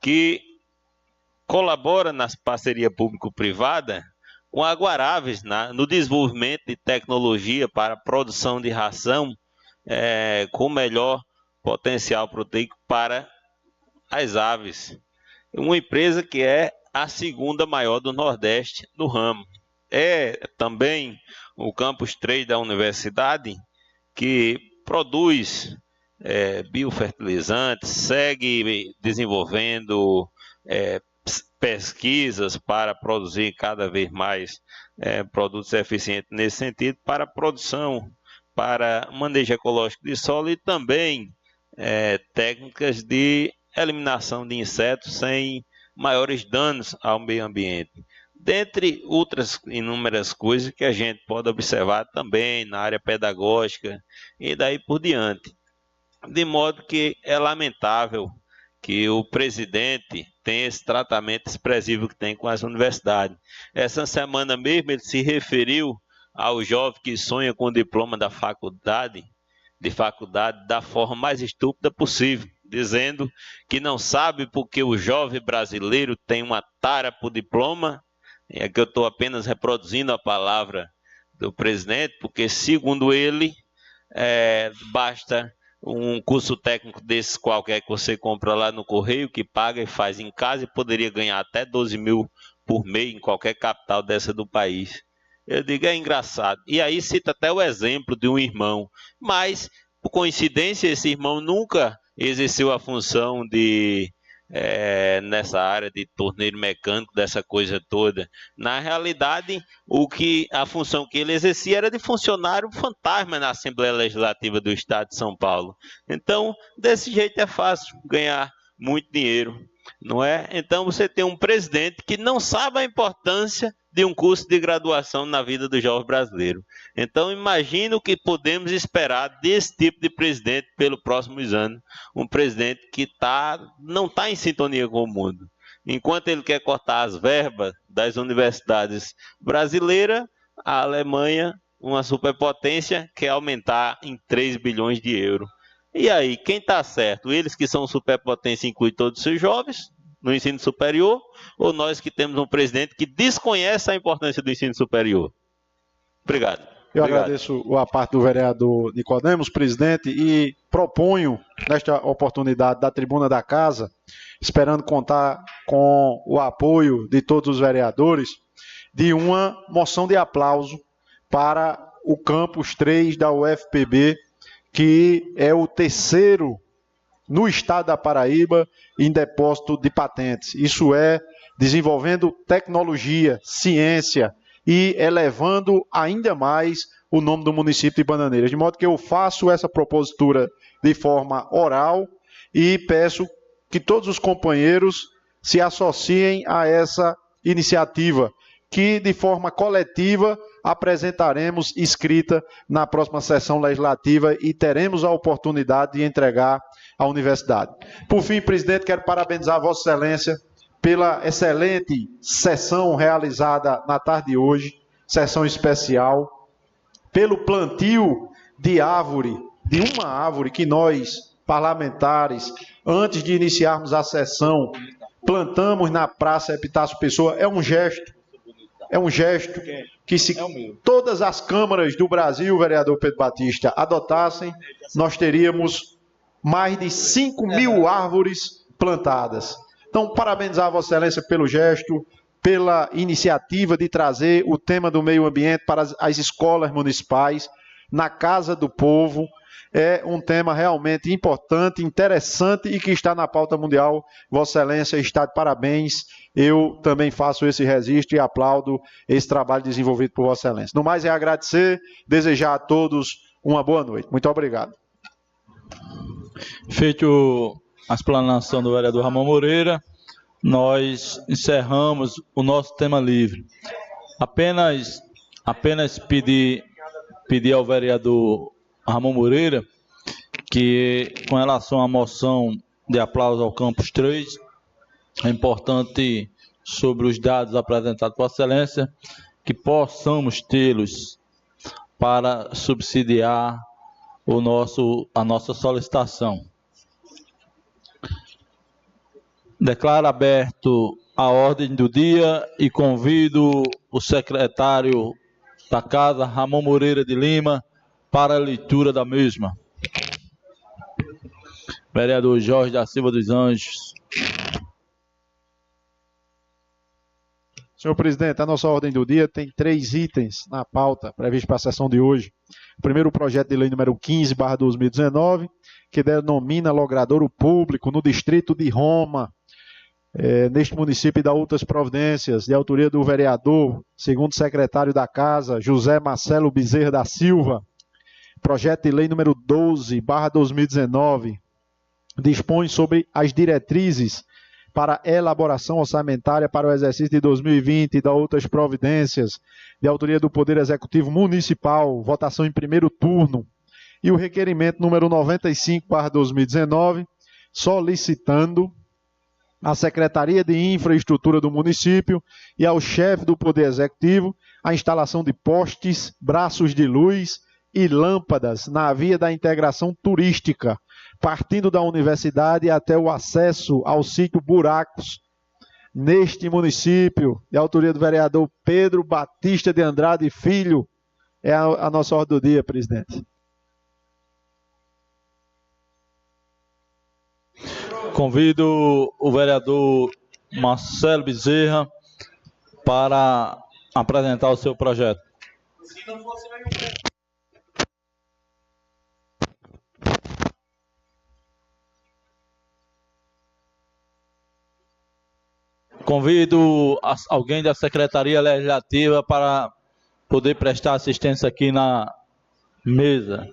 [SPEAKER 5] que colabora na parceria público-privada com a Guaraves no desenvolvimento de tecnologia para a produção de ração com melhor potencial proteico para as aves. Uma empresa que é a segunda maior do Nordeste no ramo. É também o campus 3 da universidade, que produz biofertilizantes, segue desenvolvendo pesquisas para produzir cada vez mais produtos eficientes nesse sentido, para produção, para manejo ecológico de solo e também técnicas de eliminação de insetos sem maiores danos ao meio ambiente. Dentre outras inúmeras coisas que a gente pode observar também na área pedagógica e daí por diante. De modo que é lamentável que o presidente tenha esse tratamento expressivo que tem com as universidades. Essa semana mesmo ele se referiu ao jovem que sonha com o diploma da faculdade da forma mais estúpida possível, dizendo que não sabe porque o jovem brasileiro tem uma tara por diploma. É que eu estou apenas reproduzindo a palavra do presidente, porque segundo ele, basta um curso técnico desses qualquer que você compra lá no correio, que paga e faz em casa, e poderia ganhar até 12 mil por mês em qualquer capital dessa do país. Eu digo, é engraçado. E aí cita até o exemplo de um irmão. Mas, por coincidência, esse irmão nunca exerceu a função de nessa área de torneiro mecânico, dessa coisa toda. Na realidade, a função que ele exercia era de funcionário fantasma na Assembleia Legislativa do Estado de São Paulo. Então, desse jeito é fácil ganhar muito dinheiro, não é? Então, você tem um presidente que não sabe a importância de um curso de graduação na vida do jovem brasileiro. Então, imagine o que podemos esperar desse tipo de presidente pelos próximos anos. Um presidente que não está em sintonia com o mundo. Enquanto ele quer cortar as verbas das universidades brasileiras, a Alemanha, uma superpotência, quer aumentar em 3 bilhões de euros. E aí, quem está certo? Eles que são superpotência incluem todos os seus jovens no ensino superior, ou nós que temos um presidente que desconhece a importância do ensino superior? Obrigado.
[SPEAKER 3] Eu agradeço a parte do vereador Nicodemos, presidente, e proponho, nesta oportunidade da tribuna da casa, esperando contar com o apoio de todos os vereadores, de uma moção de aplauso para o campus 3 da UFPB, que é o terceiro no estado da Paraíba em depósito de patentes. Isso é, desenvolvendo tecnologia, ciência e elevando ainda mais o nome do município de Bananeiras. De modo que eu faço essa propositura de forma oral e peço que todos os companheiros se associem a essa iniciativa, que de forma coletiva apresentaremos escrita na próxima sessão legislativa e teremos a oportunidade de entregar à universidade. Por fim, presidente, quero parabenizar a Vossa Excelência pela excelente sessão realizada na tarde de hoje, sessão especial, pelo plantio de uma árvore que nós, parlamentares, antes de iniciarmos a sessão, plantamos na Praça Epitácio Pessoa. É um gesto que se todas as câmaras do Brasil, vereador Pedro Batista, adotassem, nós teríamos mais de 5.000 árvores plantadas. Então, parabenizar a Vossa Excelência pelo gesto, pela iniciativa de trazer o tema do meio ambiente para as escolas municipais, na Casa do Povo. É um tema realmente importante, interessante e que está na pauta mundial. Vossa Excelência está de parabéns. Eu também faço esse registro e aplaudo esse trabalho desenvolvido por Vossa Excelência. No mais, é agradecer, desejar a todos uma boa noite. Muito obrigado.
[SPEAKER 1] Feito a explanação do vereador Ramon Moreira, nós encerramos o nosso tema livre. Apenas pedir ao vereador Ramon Moreira que, com relação à moção de aplauso ao Campus 3, é importante, sobre os dados apresentados por Vossa Excelência, que possamos tê-los para subsidiar a nossa solicitação. Declaro aberto a ordem do dia e convido o secretário da Casa, Ramon Moreira de Lima, para a leitura da mesma. Vereador Jorge da Silva dos Anjos.
[SPEAKER 3] Senhor presidente, a nossa ordem do dia tem 3 itens na pauta previsto para a sessão de hoje. O primeiro, o projeto de lei número 15/2019, que denomina logradouro público no distrito de Roma, neste município, e dá outras providências, de autoria do vereador, segundo secretário da Casa, José Marcelo Bezerra da Silva. Projeto de lei número 12/2019, dispõe sobre as diretrizes para elaboração orçamentária para o exercício de 2020 e da outras providências, de autoria do Poder Executivo Municipal, votação em primeiro turno. E o requerimento número 95/2019, solicitando à Secretaria de Infraestrutura do município e ao chefe do Poder Executivo a instalação de postes, braços de luz e lâmpadas na via da integração turística, partindo da universidade até o acesso ao sítio Buracos, neste município, de autoria do vereador Pedro Batista de Andrade Filho. É a nossa ordem do dia, presidente.
[SPEAKER 1] Convido o vereador Marcelo Bezerra para apresentar o seu projeto. Convido alguém da Secretaria Legislativa para poder prestar assistência aqui na mesa.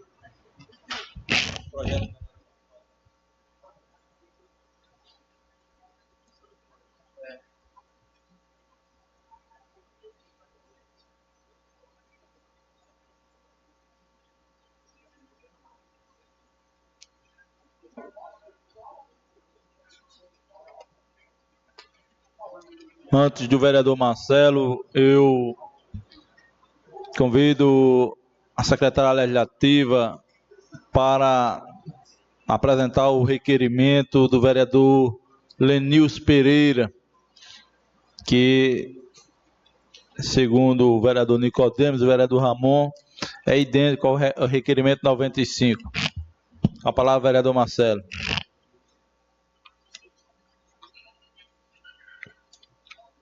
[SPEAKER 1] Antes do vereador Marcelo, eu convido a secretária legislativa para apresentar o requerimento do vereador Lenils Pereira, que, segundo o vereador Nicodemos e o vereador Ramon, é idêntico ao requerimento 95. A palavra, vereador Marcelo.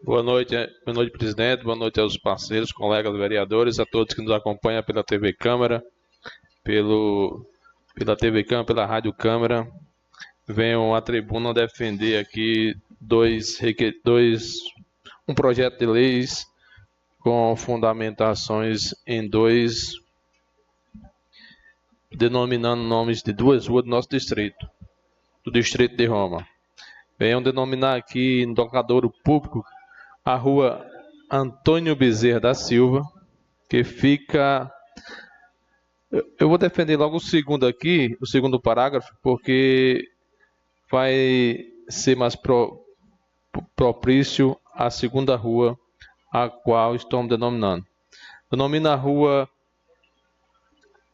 [SPEAKER 8] Boa noite, presidente. Boa noite aos parceiros, colegas vereadores, a todos que nos acompanham pela TV Câmara, pela TV Câmara, pela Rádio Câmara. Venham à tribuna defender aqui um projeto de leis com fundamentações em denominando nomes de duas ruas do nosso distrito, do distrito de Roma. Venham denominar aqui no locadouro público a rua Antônio Bezerra da Silva, que fica... Eu vou defender logo o segundo aqui, o segundo parágrafo, porque vai ser mais propício à segunda rua, a qual estamos denominando.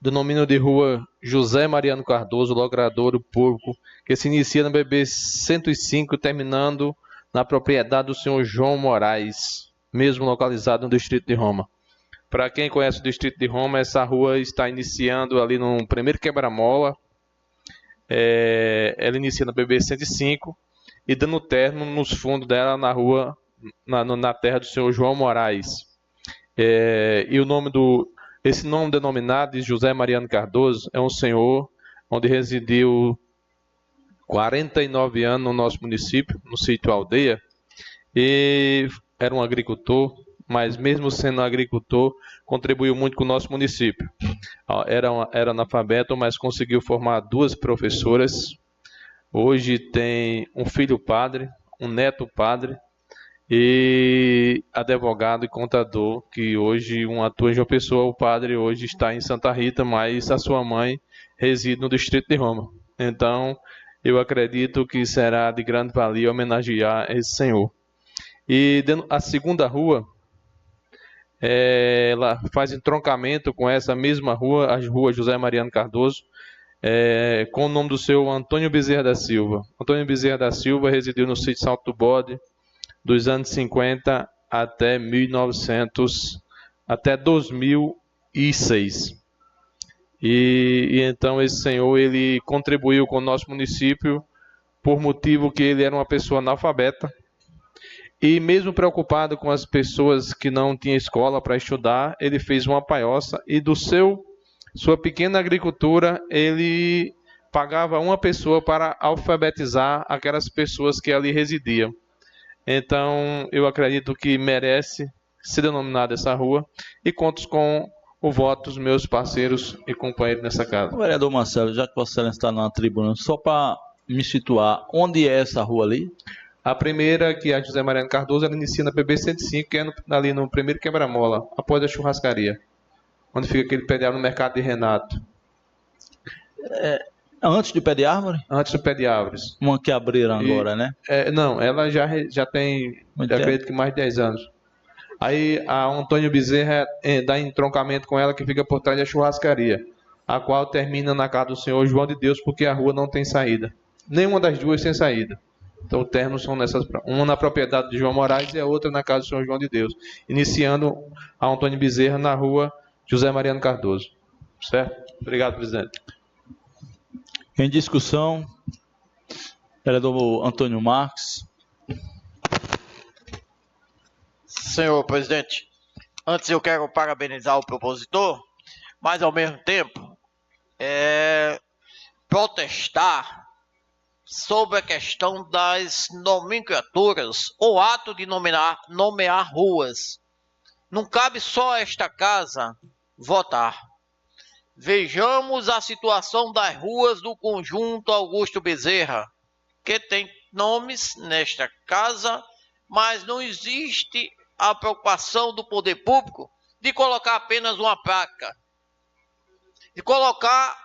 [SPEAKER 8] Denomino de rua José Mariano Cardoso, logradouro público, que se inicia no BB 105, terminando na propriedade do senhor João Moraes, mesmo localizado no distrito de Roma. Para quem conhece o distrito de Roma, essa rua está iniciando ali no primeiro quebra-mola. Ela inicia no BB 105 e dando término nos fundos dela na rua, na terra do senhor João Moraes. E esse nome denominado de José Mariano Cardoso é um senhor onde residiu 49 anos no nosso município, no sítio Aldeia, e era um agricultor, mas mesmo sendo agricultor, contribuiu muito com o nosso município. Era analfabeto, mas conseguiu formar 2 professoras. Hoje tem um filho padre, um neto padre, e advogado e contador, que hoje atua em João Pessoa. O padre hoje está em Santa Rita, mas a sua mãe reside no distrito de Roma. Então, eu acredito que será de grande valia homenagear esse senhor. E a segunda rua, ela faz entroncamento com essa mesma rua, a rua José Mariano Cardoso, com o nome do seu Antônio Bezerra da Silva. Antônio Bezerra da Silva residiu no sítio Salto do Bode dos anos 50 até 2006. E então esse senhor, ele contribuiu com o nosso município por motivo que ele era uma pessoa analfabeta. E mesmo preocupado com as pessoas que não tinham escola para estudar, ele fez uma paioça e sua pequena agricultura, ele pagava uma pessoa para alfabetizar aquelas pessoas que ali residiam. Então, eu acredito que merece ser denominada essa rua e conto com o voto dos meus parceiros e companheiros nessa casa.
[SPEAKER 1] Vereador Marcelo, já que Vossa Excelência está na tribuna, só para me situar, onde é essa rua ali?
[SPEAKER 8] A primeira, que é a José Mariano Cardoso, ela inicia na PB 105, que é ali no primeiro quebra-mola, após a churrascaria, onde fica aquele pé de árvore no mercado de Renato.
[SPEAKER 1] Antes do pé de árvore?
[SPEAKER 8] Antes do pé de árvores.
[SPEAKER 1] Uma que abriram agora, né?
[SPEAKER 8] Não, ela já tem, acredito que mais de 10 anos. Aí a Antônio Bezerra dá entroncamento com ela, que fica por trás da churrascaria, a qual termina na casa do senhor João de Deus, porque a rua não tem saída. Nenhuma das duas tem saída. Então, o termo são uma na propriedade de João Moraes e a outra na casa do senhor João de Deus. Iniciando a Antônio Bezerra na rua José Mariano Cardoso. Certo? Obrigado, presidente.
[SPEAKER 1] Em discussão, vereador Antônio Marques.
[SPEAKER 2] Senhor presidente, antes eu quero parabenizar o propositor, mas ao mesmo tempo protestar sobre a questão das nomenclaturas ou ato de nomear ruas. Não cabe só a esta casa votar. Vejamos a situação das ruas do conjunto Augusto Bezerra, que tem nomes nesta casa, mas não existe a preocupação do poder público de colocar apenas uma placa, de colocar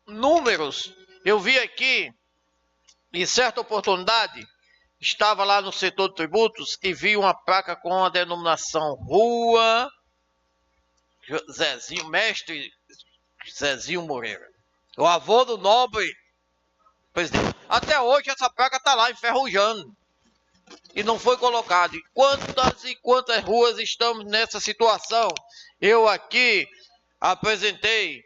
[SPEAKER 2] números. Eu vi aqui, em certa oportunidade, estava lá no setor de tributos e vi uma placa com a denominação Rua Zezinho, Mestre Zezinho Moreira, o avô do nobre presidente. Até hoje essa placa está lá enferrujando e não foi colocada. E quantas ruas estamos nessa situação? Eu aqui apresentei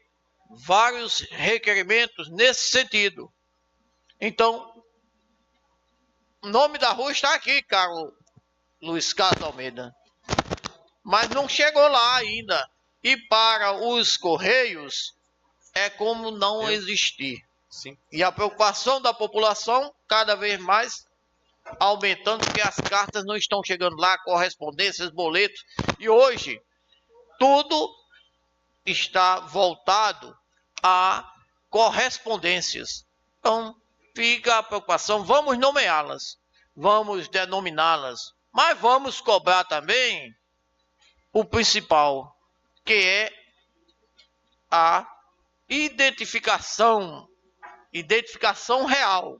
[SPEAKER 2] vários requerimentos nesse sentido. Então, o nome da rua está aqui, caro Luiz Carlos Almeida. Mas não chegou lá ainda. E para os Correios, é como não existir.
[SPEAKER 8] Sim.
[SPEAKER 2] E a preocupação da população, cada vez mais aumentando, porque as cartas não estão chegando lá, correspondências, boletos. E hoje, tudo está voltado a correspondências. Então, fica a preocupação, vamos nomeá-las, vamos denominá-las, mas vamos cobrar também o principal, que é a identificação real.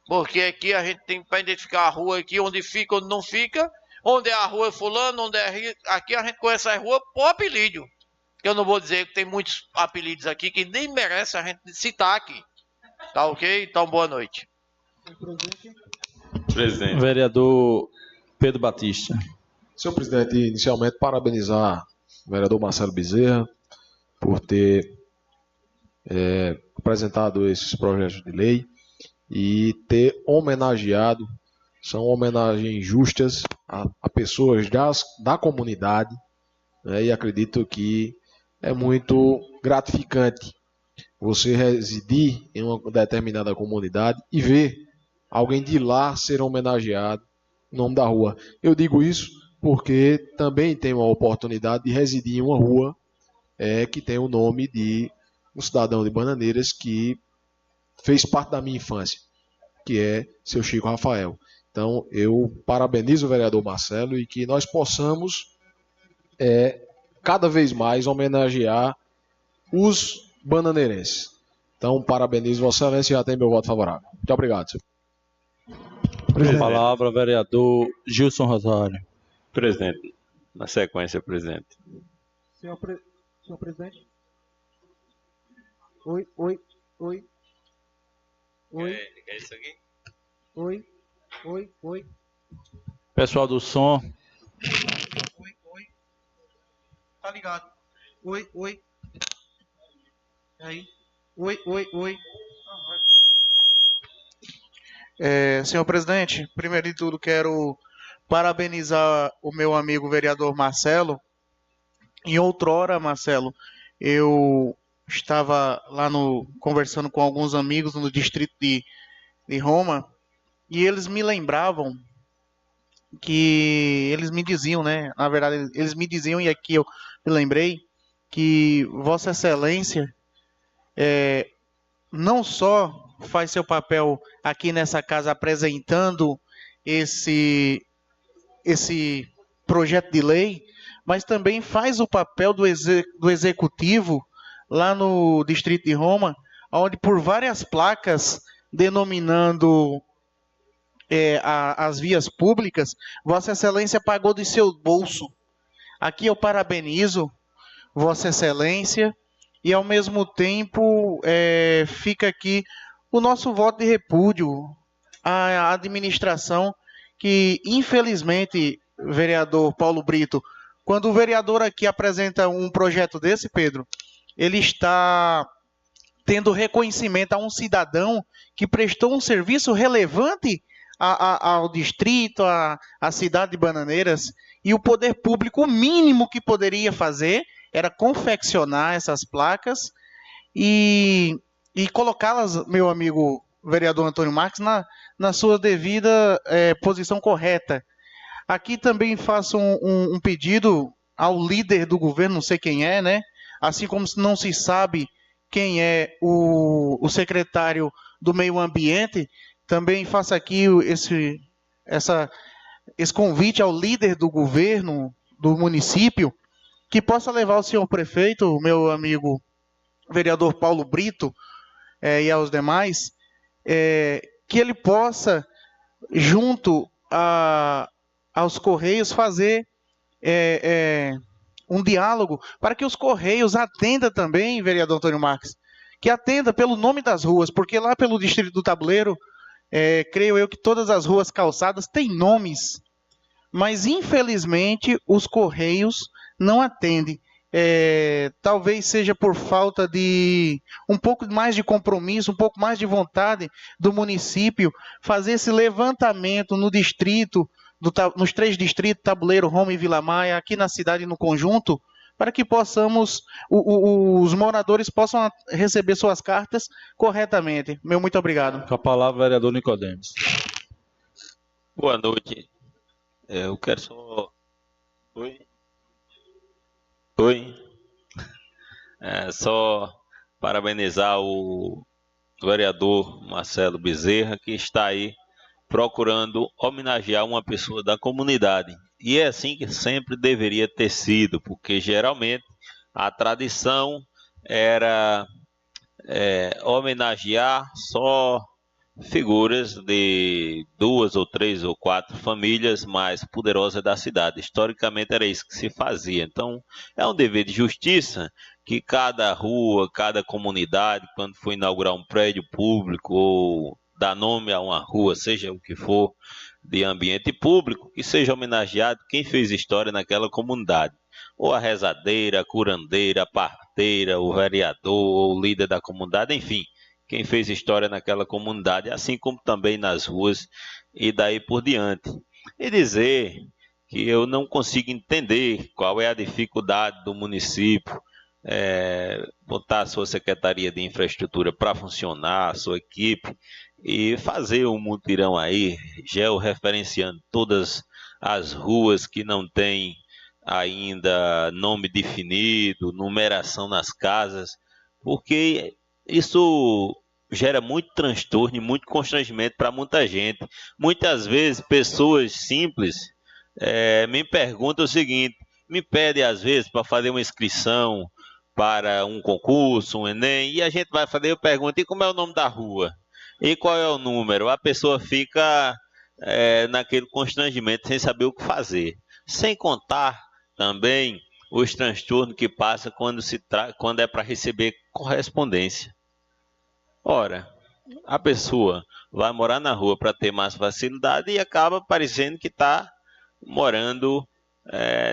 [SPEAKER 2] Porque aqui a gente tem para identificar a rua aqui, onde fica, onde não fica, onde é a rua fulano, onde é aqui a gente conhece a rua por apelido. Eu não vou dizer que tem muitos apelidos aqui que nem merece a gente citar aqui. Tá ok? Então, boa noite.
[SPEAKER 1] Presidente. Vereador Pedro Batista.
[SPEAKER 4] Senhor presidente, inicialmente parabenizar o vereador Marcelo Bezerra por ter apresentado esses projetos de lei e ter homenageado, são homenagens justas a pessoas da comunidade, né, e acredito que é muito gratificante você residir em uma determinada comunidade e ver alguém de lá ser homenageado em nome da rua. Eu digo isso porque também tenho a oportunidade de residir em uma rua que tem o nome de um cidadão de Bananeiras que fez parte da minha infância, que é seu Chico Rafael. Então, eu parabenizo o vereador Marcelo e que nós possamos cada vez mais homenagear os bananeirenses. Então, parabenizo Vossa Excelência e já tem meu voto favorável. Muito obrigado, senhor.
[SPEAKER 1] Com a palavra, vereador Gilson Rosário.
[SPEAKER 5] Presidente, na sequência, presidente.
[SPEAKER 9] Senhor presidente? Oi.
[SPEAKER 5] É isso aqui?
[SPEAKER 9] Oi.
[SPEAKER 1] Pessoal do som.
[SPEAKER 9] Oi. Tá ligado? Oi. Aí. Oi. Senhor presidente, primeiro de tudo quero parabenizar o meu amigo vereador Marcelo. Em outrora, Marcelo, eu estava lá conversando com alguns amigos no distrito de Roma e eles me lembravam que eles me diziam, né? Na verdade, eles me diziam, e aqui eu me lembrei, que Vossa Excelência não só faz seu papel aqui nessa casa apresentando esse projeto de lei, mas também faz o papel do executivo lá no distrito de Roma, onde por várias placas denominando as vias públicas, Vossa Excelência pagou de seu bolso. Aqui eu parabenizo Vossa Excelência e, ao mesmo tempo, fica aqui o nosso voto de repúdio à administração que, infelizmente, vereador Paulo Brito, quando o vereador aqui apresenta um projeto desse, Pedro, ele está tendo reconhecimento a um cidadão que prestou um serviço relevante ao distrito, à cidade de Bananeiras, e o poder público, o mínimo que poderia fazer era confeccionar essas placas e colocá-las, meu amigo vereador Antônio Marques, na sua devida posição correta. Aqui também faço um pedido ao líder do governo, não sei quem é, né? Assim como não se sabe quem é o secretário do Meio Ambiente, também faço aqui esse convite ao líder do governo do município, que possa levar o senhor prefeito, meu amigo vereador Paulo Brito, e aos demais, que ele possa, junto aos Correios, fazer um diálogo para que os Correios atendam também, vereador Antônio Marques, que atenda pelo nome das ruas, porque lá pelo Distrito do Tabuleiro, creio eu que todas as ruas calçadas têm nomes, mas infelizmente os Correios não atendem. Talvez seja por falta de um pouco mais de compromisso, um pouco mais de vontade do município fazer esse levantamento no distrito nos 3 distritos, Tabuleiro, Roma e Vila Maia, aqui na cidade no conjunto, para que possamos, os moradores possam receber suas cartas corretamente. Meu muito obrigado.
[SPEAKER 1] Com a palavra, vereador Nicodemos.
[SPEAKER 5] Boa noite. Eu quero só... Oi? Só parabenizar o vereador Marcelo Bezerra, que está aí procurando homenagear uma pessoa da comunidade. E é assim que sempre deveria ter sido, porque geralmente a tradição era homenagear só figuras de 2 ou 3 ou 4 famílias mais poderosas da cidade. Historicamente era isso que se fazia. Então é um dever de justiça que cada rua, cada comunidade, quando for inaugurar um prédio público ou dar nome a uma rua, seja o que for de ambiente público, que seja homenageado quem fez história naquela comunidade. Ou a rezadeira, a curandeira, a parteira, o vereador, ou o líder da comunidade, enfim, quem fez história naquela comunidade, assim como também nas ruas e daí por diante. E dizer que eu não consigo entender qual é a dificuldade do município botar a sua Secretaria de Infraestrutura para funcionar, a sua equipe, e fazer um mutirão aí, georreferenciando todas as ruas que não têm ainda nome definido, numeração nas casas, porque isso gera muito transtorno e muito constrangimento para muita gente. Muitas vezes pessoas simples me perguntam o seguinte, me pedem às vezes para fazer uma inscrição para um concurso, um Enem, e a gente vai fazer, eu pergunto, e como é o nome da rua? E qual é o número? A pessoa fica naquele constrangimento, sem saber o que fazer. Sem contar também os transtornos que passa quando é para receber correspondência. Ora, a pessoa vai morar na rua para ter mais facilidade e acaba parecendo que está morando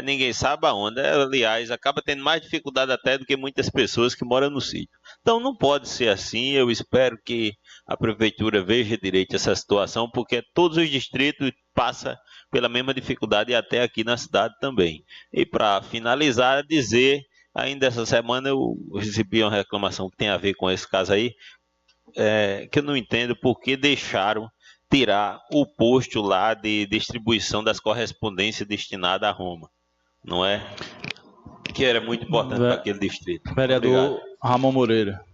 [SPEAKER 5] ninguém sabe aonde. Aliás, acaba tendo mais dificuldade até do que muitas pessoas que moram no sítio. Então não pode ser assim. Eu espero que a prefeitura veja direito essa situação, porque todos os distritos passam pela mesma dificuldade e até aqui na cidade também. E para finalizar, dizer, ainda essa semana eu recebi uma reclamação que tem a ver com esse caso aí, que eu não entendo por que deixaram tirar o posto lá de distribuição das correspondências destinadas a Roma, não é? Que era muito importante para aquele distrito.
[SPEAKER 1] Vereador
[SPEAKER 5] Obrigado.
[SPEAKER 1] Ramon Moreira.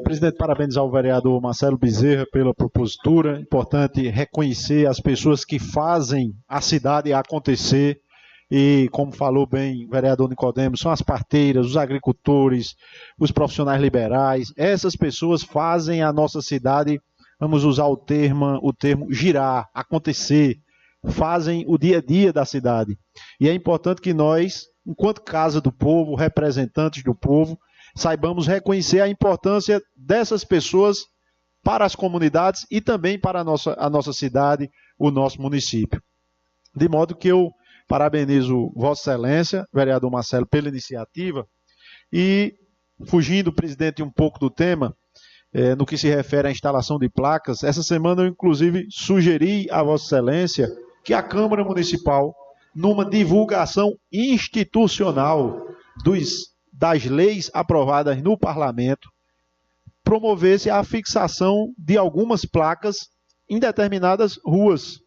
[SPEAKER 3] Presidente, parabenizar o vereador Marcelo Bezerra pela propositura. Importante reconhecer as pessoas que fazem a cidade acontecer. E, como falou bem o vereador Nicodemos, são as parteiras, os agricultores, os profissionais liberais. Essas pessoas fazem a nossa cidade, vamos usar o termo girar, acontecer, fazem o dia a dia da cidade. E é importante que nós, enquanto Casa do Povo, representantes do povo, saibamos reconhecer a importância dessas pessoas para as comunidades e também para a nossa cidade, o nosso município. De modo que eu parabenizo Vossa Excelência, vereador Marcelo, pela iniciativa e, fugindo, presidente, um pouco do tema, no que se refere à instalação de placas, essa semana eu, inclusive, sugeri a Vossa Excelência que a Câmara Municipal, numa divulgação institucional das leis aprovadas no Parlamento, promovesse a fixação de algumas placas em determinadas ruas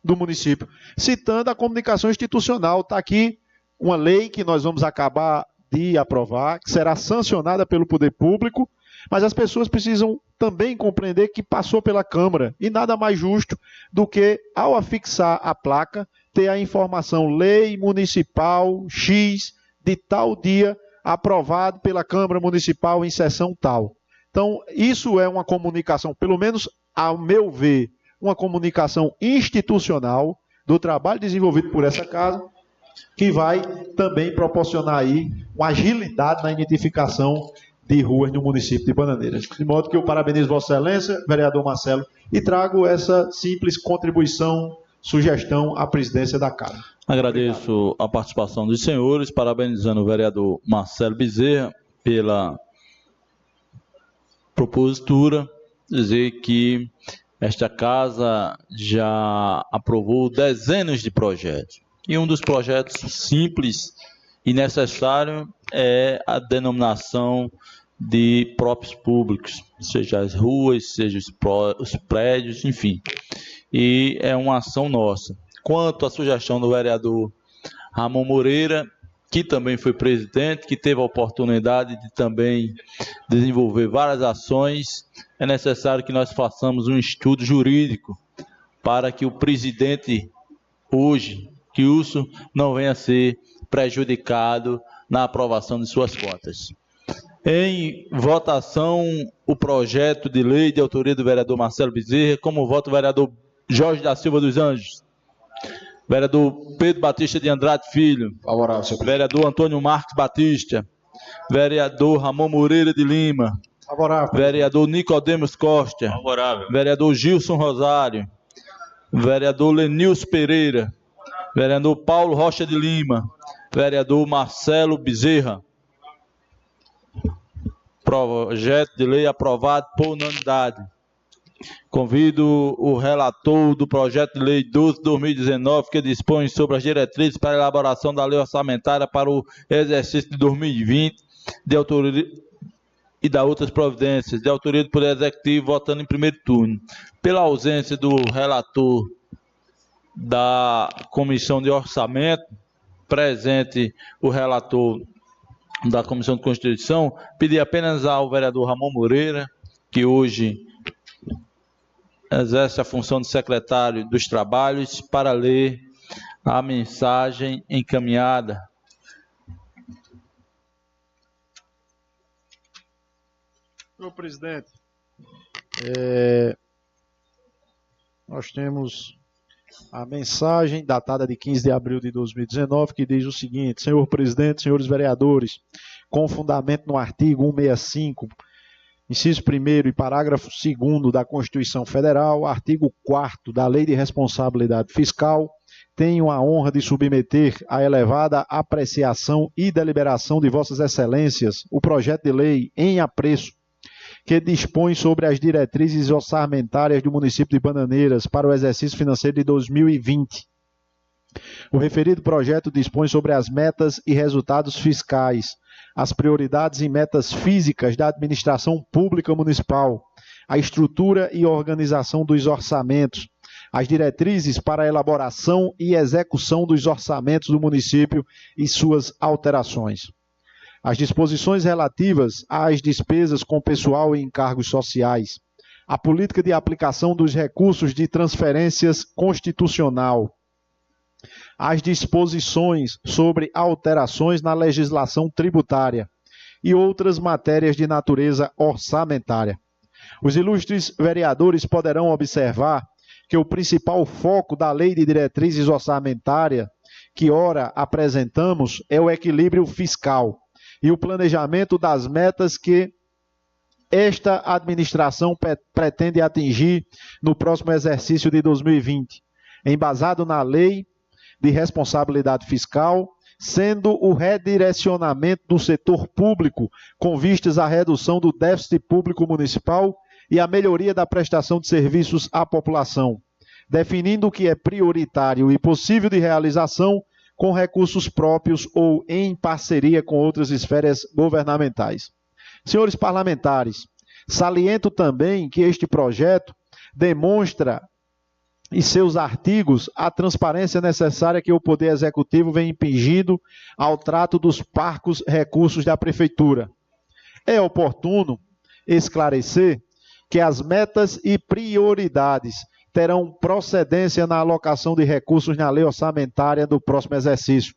[SPEAKER 3] do município, citando a comunicação institucional. Está aqui uma lei que nós vamos acabar de aprovar, que será sancionada pelo poder público, mas as pessoas precisam também compreender que passou pela Câmara, e nada mais justo do que, ao afixar a placa, ter a informação Lei Municipal X de tal dia, aprovado pela Câmara Municipal em sessão tal. Então, isso é uma comunicação, pelo menos ao meu ver, uma comunicação institucional do trabalho desenvolvido por essa casa, que vai também proporcionar aí uma agilidade na identificação de ruas no município de Bananeiras. De modo que eu parabenizo Vossa Excelência, vereador Marcelo, e trago essa simples contribuição, sugestão à presidência da Casa.
[SPEAKER 1] Agradeço a participação dos senhores, parabenizando o vereador Marcelo Bezerra pela propositura, dizer que esta casa já aprovou dezenas de projetos. E um dos projetos simples e necessário é a denominação de próprios públicos, seja as ruas, seja os prédios, enfim. E é uma ação nossa. Quanto à sugestão do vereador Ramon Moreira, que também foi presidente, que teve a oportunidade de também desenvolver várias ações, é necessário que nós façamos um estudo jurídico para que o presidente hoje, Kilson, não venha a ser prejudicado na aprovação de suas cotas. Em votação, o projeto de lei de autoria do vereador Marcelo Bezerra, como voto o vereador Jorge da Silva dos Anjos, vereador Pedro Batista de Andrade Filho,
[SPEAKER 4] Favorável, senhor presidente.
[SPEAKER 1] vereador Antônio Marques Batista, vereador Ramon Moreira de Lima,
[SPEAKER 3] Favorável.
[SPEAKER 1] vereador Nicodemos Costa,
[SPEAKER 5] Favorável.
[SPEAKER 1] vereador Gilson Rosário, vereador Lenilson Pereira, vereador Paulo Rocha de Lima, vereador Marcelo Bezerra. Projeto de lei aprovado por unanimidade. Convido o relator do projeto de lei 12/2019, que dispõe sobre as diretrizes para a elaboração da lei orçamentária para o exercício de 2020, de autoria e da outras providências, de autoria do Poder Executivo, votando em primeiro turno. Pela ausência do relator da Comissão de Orçamento, presente o relator da Comissão de Constituição, pedi apenas ao vereador Ramon Moreira, que hoje exerce a função de secretário dos Trabalhos, para ler a mensagem encaminhada.
[SPEAKER 3] Senhor presidente, nós temos a mensagem datada de 15 de abril de 2019, que diz o seguinte: senhor presidente, senhores vereadores, com fundamento no artigo 165, inciso 1º e parágrafo 2º da Constituição Federal, artigo 4º da Lei de Responsabilidade Fiscal, tenho a honra de submeter à elevada apreciação e deliberação de vossas excelências o projeto de lei em apreço que dispõe sobre as diretrizes orçamentárias do município de Bananeiras para o exercício financeiro de 2020. O referido projeto dispõe sobre as metas e resultados fiscais, as prioridades e metas físicas da administração pública municipal, a estrutura e organização dos orçamentos, as diretrizes para a elaboração e execução dos orçamentos do município e suas alterações. As disposições relativas às despesas com pessoal e encargos sociais, a política de aplicação dos recursos de transferências constitucional, as disposições sobre alterações na legislação tributária e outras matérias de natureza orçamentária. Os ilustres vereadores poderão observar que o principal foco da Lei de Diretrizes Orçamentárias que ora apresentamos é o equilíbrio fiscal e o planejamento das metas que esta administração pretende atingir no próximo exercício de 2020, embasado na Lei de Responsabilidade Fiscal, sendo o redirecionamento do setor público com vistas à redução do déficit público municipal e à melhoria da prestação de serviços à população, definindo o que é prioritário e possível de realização com recursos próprios ou em parceria com outras esferas governamentais. Senhores parlamentares, saliento também que este projeto demonstra em seus artigos a transparência necessária que o Poder Executivo vem impingindo ao trato dos parcos recursos da Prefeitura. É oportuno esclarecer que as metas e prioridades terão procedência na alocação de recursos na lei orçamentária do próximo exercício,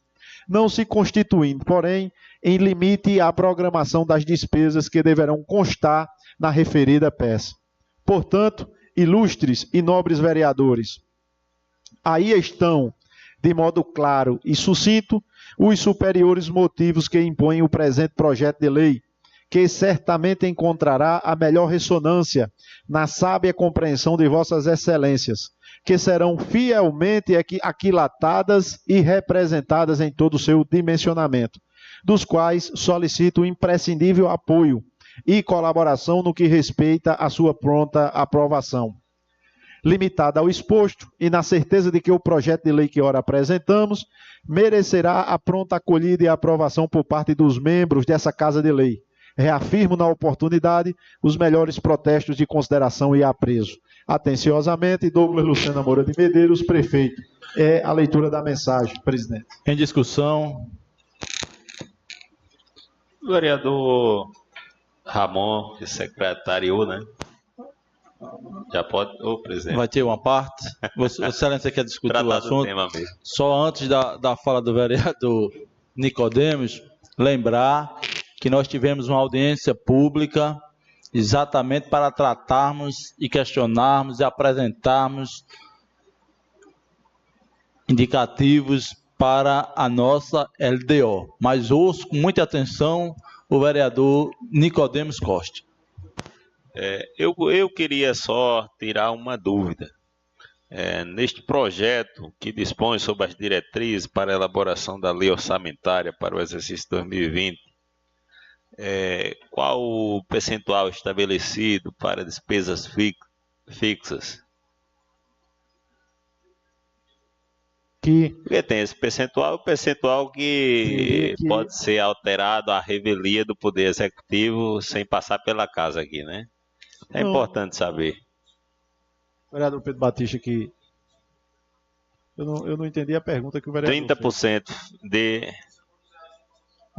[SPEAKER 3] não se constituindo, porém, em limite à programação das despesas que deverão constar na referida peça. Portanto, ilustres e nobres vereadores, aí estão, de modo claro e sucinto, os superiores motivos que impõem o presente projeto de lei, que certamente encontrará a melhor ressonância na sábia compreensão de vossas excelências, que serão fielmente aquilatadas e representadas em todo o seu dimensionamento, dos quais solicito imprescindível apoio e colaboração no que respeita à sua pronta aprovação. Limitada ao exposto e na certeza de que o projeto de lei que ora apresentamos merecerá a pronta acolhida e aprovação por parte dos membros dessa Casa de Lei. Reafirmo na oportunidade os melhores protestos de consideração e apreço. Atenciosamente, Douglas Lucena Moura de Medeiros, prefeito. É a leitura da mensagem, presidente.
[SPEAKER 1] Em discussão.
[SPEAKER 5] O vereador Ramon, que secretariou, né? Já pode, presidente.
[SPEAKER 1] Vai ter uma parte. Excelência quer discutir o assunto.
[SPEAKER 5] Tema mesmo.
[SPEAKER 1] Só antes da fala do vereador Nicodemos, lembrar que nós tivemos uma audiência pública exatamente para tratarmos e questionarmos e apresentarmos indicativos para a nossa LDO. Mas ouço com muita atenção o vereador Nicodemos Costa.
[SPEAKER 5] Eu queria só tirar uma dúvida. Neste projeto que dispõe sobre as diretrizes para a elaboração da lei orçamentária para o exercício 2020, qual o percentual estabelecido para despesas fixas? Porque tem esse percentual, o percentual que pode ser alterado à revelia do Poder Executivo sem passar pela casa aqui, né? É importante saber.
[SPEAKER 3] Vereador Pedro Batista, aqui. Eu não entendi a pergunta que o vereador
[SPEAKER 5] 30% de...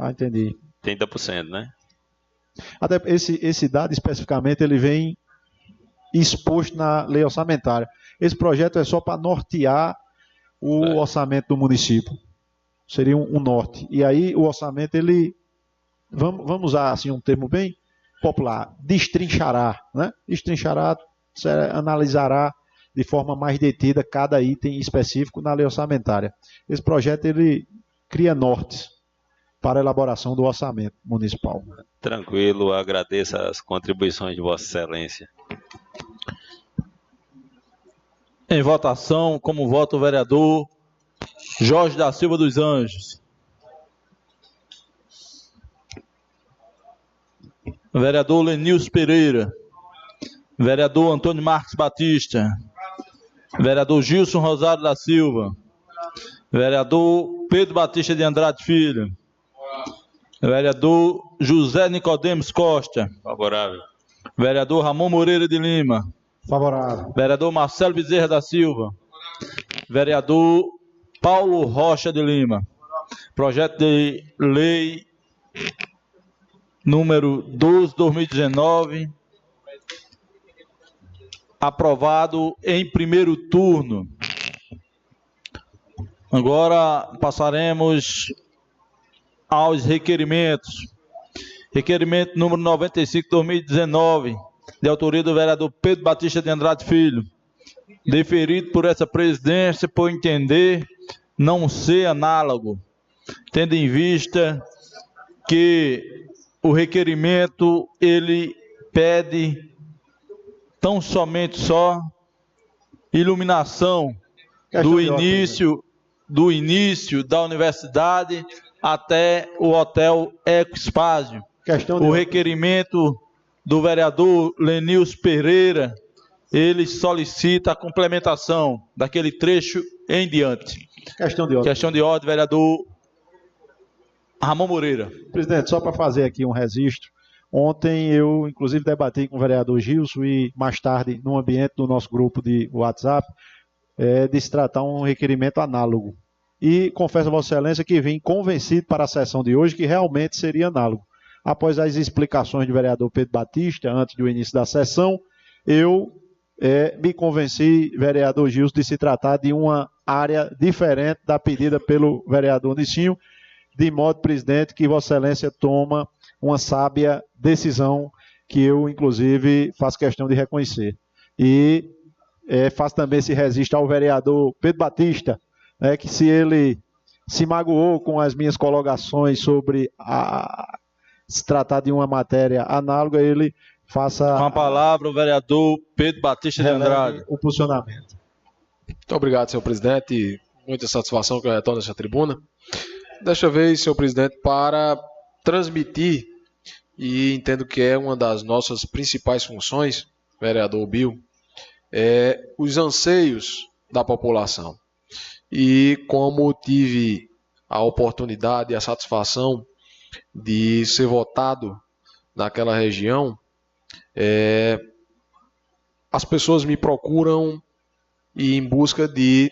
[SPEAKER 3] entendi.
[SPEAKER 5] 30%, né?
[SPEAKER 3] Até esse dado especificamente ele vem exposto na lei orçamentária. Esse projeto é só para nortear o orçamento do município. Seria um norte. E aí o orçamento, ele... Vamos usar assim um termo bem popular. Destrinchará, né? Destrinchará, analisará de forma mais detida cada item específico na lei orçamentária. Esse projeto, ele cria nortes para a elaboração do orçamento municipal.
[SPEAKER 5] Tranquilo, agradeço as contribuições de Vossa Excelência.
[SPEAKER 1] Em votação, como vota o vereador Jorge da Silva dos Anjos. Vereador Lenilson Pereira. Vereador Antônio Marques Batista. Vereador Gilson Rosário da Silva. Vereador Pedro Batista de Andrade Filho. Vereador José Nicodemos Costa.
[SPEAKER 5] Favorável.
[SPEAKER 1] Vereador Ramon Moreira de Lima.
[SPEAKER 3] Favorável.
[SPEAKER 1] Vereador Marcelo Bezerra da Silva. Vereador Paulo Rocha de Lima. Projeto de lei número 12/2019, aprovado em primeiro turno. Agora passaremos aos requerimentos. Requerimento número 95/2019, de autoria do vereador Pedro Batista de Andrade Filho, deferido por essa presidência por entender não ser análogo, tendo em vista que o requerimento ele pede tão somente só iluminação do início da universidade até o hotel Ecoespásio. O requerimento do vereador Lenilson Pereira, ele solicita a complementação daquele trecho em diante.
[SPEAKER 3] Questão de ordem.
[SPEAKER 1] Questão de ordem, vereador Ramon Moreira.
[SPEAKER 3] Presidente, só para fazer aqui um registro, ontem eu, inclusive, debati com o vereador Gilson e, mais tarde, no ambiente do nosso grupo de WhatsApp, de se tratar um requerimento análogo. E confesso a Vossa Excelência que vim convencido para a sessão de hoje que realmente seria análogo. Após as explicações do vereador Pedro Batista, antes do início da sessão, eu me convenci, vereador Gilson, de se tratar de uma área diferente da pedida pelo vereador Nicinho, de modo, presidente, que Vossa Excelência toma uma sábia decisão que eu, inclusive, faço questão de reconhecer. E faço também esse registro ao vereador Pedro Batista, que se ele se magoou com as minhas colocações sobre se tratar de uma matéria análoga, ele faça...
[SPEAKER 1] Com a palavra, o vereador Pedro Batista de Andrade.
[SPEAKER 3] O posicionamento.
[SPEAKER 4] Muito obrigado, senhor presidente. Muita satisfação que eu retorno essa tribuna. Desta vez, senhor presidente, para transmitir, e entendo que é uma das nossas principais funções, vereador Bill, os anseios da população. E como tive a oportunidade e a satisfação de ser votado naquela região, as pessoas me procuram e em busca de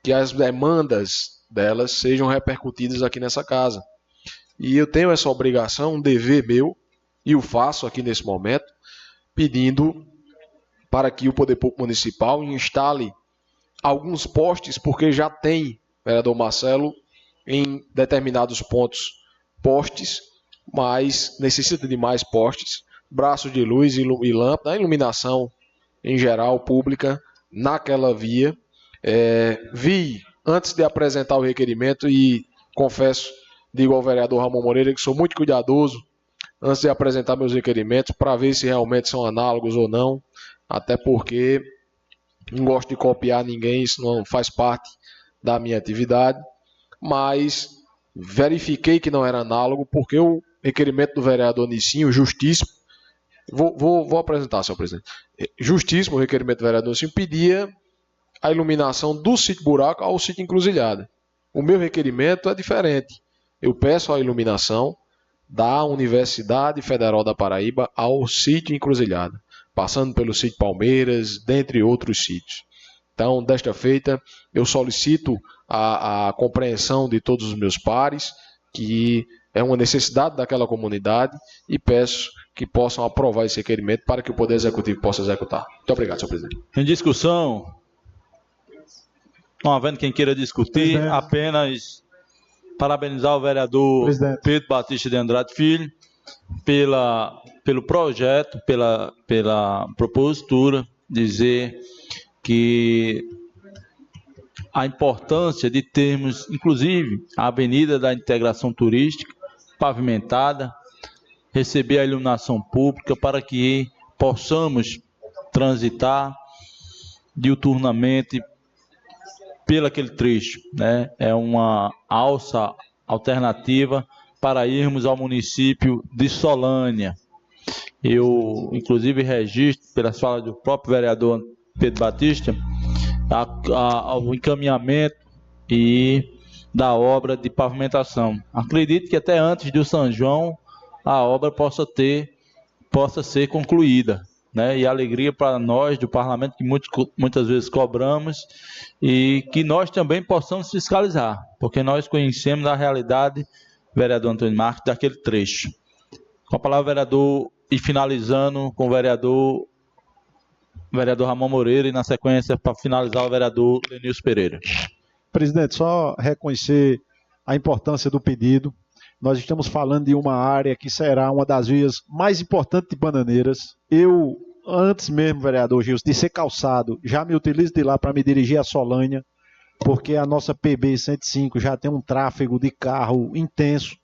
[SPEAKER 4] que as demandas delas sejam repercutidas aqui nessa casa. E eu tenho essa obrigação, um dever meu, e o faço aqui nesse momento, pedindo para que o Poder Público Municipal instale alguns postes, porque já tem, vereador Marcelo, em determinados pontos postes, mas necessita de mais postes, braços de luz e lâmpada, a iluminação em geral pública naquela via. Vi, antes de apresentar o requerimento, e confesso, digo ao vereador Ramon Moreira que sou muito cuidadoso antes de apresentar meus requerimentos para ver se realmente são análogos ou não, até porque não gosto de copiar ninguém, isso não faz parte da minha atividade, mas verifiquei que não era análogo, porque o requerimento do vereador Nicinho, justíssimo, vou apresentar, senhor presidente, justíssimo o requerimento do vereador Nicinho, pedia a iluminação do sítio Buraco ao sítio Encruzilhada. O meu requerimento é diferente, eu peço a iluminação da Universidade Federal da Paraíba ao sítio Encruzilhada, passando pelo sítio Palmeiras, dentre outros sítios. Então, desta feita, eu solicito a compreensão de todos os meus pares, que é uma necessidade daquela comunidade, e peço que possam aprovar esse requerimento para que o Poder Executivo possa executar. Muito obrigado, senhor presidente.
[SPEAKER 1] Em discussão, não havendo quem queira discutir, apenas parabenizar o vereador Pedro Batista de Andrade Filho pelo projeto, pela propositura, dizer que a importância de termos, inclusive, a Avenida da Integração Turística pavimentada, receber a iluminação pública para que possamos transitar diuturnamente pelo aquele trecho, né? É uma alça alternativa para irmos ao município de Solânia. Eu, inclusive, registro, pelas falas do próprio vereador Pedro Batista, o encaminhamento e da obra de pavimentação. Acredito que até antes do São João a obra possa ser concluída, né? E alegria para nós do parlamento, que muitas vezes cobramos, e que nós também possamos fiscalizar, porque nós conhecemos a realidade, vereador Antônio Marques, daquele trecho. Com a palavra, vereador, e finalizando com o vereador Ramon Moreira, e na sequência, para finalizar, o vereador Lenilson Pereira.
[SPEAKER 3] Presidente, só reconhecer a importância do pedido. Nós estamos falando de uma área que será uma das vias mais importantes de Bananeiras. Eu, antes mesmo, vereador Gilson, de ser calçado, já me utilizo de lá para me dirigir a Solânia, porque a nossa PB 105 já tem um tráfego de carro intenso.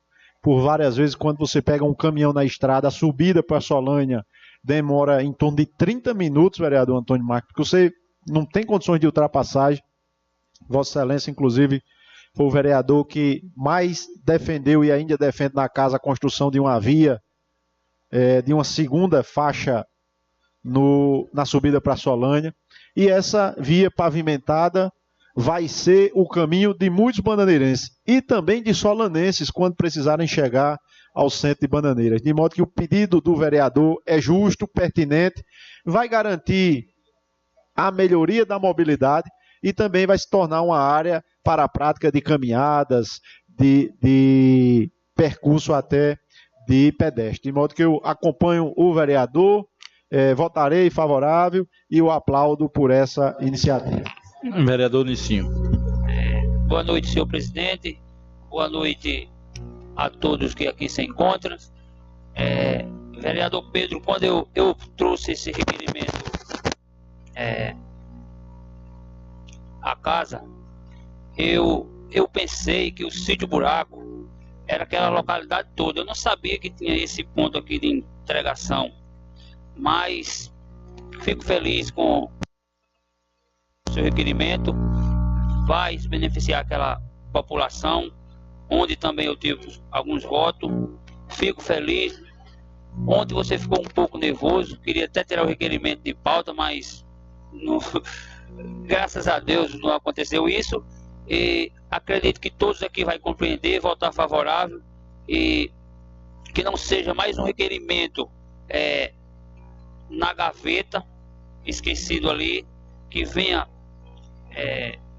[SPEAKER 3] Por várias vezes, quando você pega um caminhão na estrada, a subida para Solânia demora em torno de 30 minutos, vereador Antônio Marques, porque você não tem condições de ultrapassagem. Vossa Excelência, inclusive, foi o vereador que mais defendeu e ainda defende na casa a construção de uma via, de uma segunda faixa na subida para Solânia. E essa via pavimentada vai ser o caminho de muitos bananeirenses e também de solanenses quando precisarem chegar ao centro de Bananeiras. De modo que o pedido do vereador é justo, pertinente, vai garantir a melhoria da mobilidade e também vai se tornar uma área para a prática de caminhadas, de percurso até de pedestre. De modo que eu acompanho o vereador, votarei favorável e o aplaudo por essa iniciativa.
[SPEAKER 1] Vereador Nicinho.
[SPEAKER 10] Boa noite, senhor presidente. Boa noite a todos que aqui se encontram. Vereador Pedro, quando eu trouxe esse requerimento à casa, eu pensei que o sítio Buraco era aquela localidade toda. Eu não sabia que tinha esse ponto aqui de entregação, mas fico feliz com o seu requerimento. Vai beneficiar aquela população, onde também eu tive alguns votos. Fico feliz. Ontem você ficou um pouco nervoso, queria até tirar o requerimento de pauta, mas Graças a Deus não aconteceu isso, e acredito que todos aqui vão compreender, votar favorável, e que não seja mais um requerimento na gaveta, esquecido ali, que venha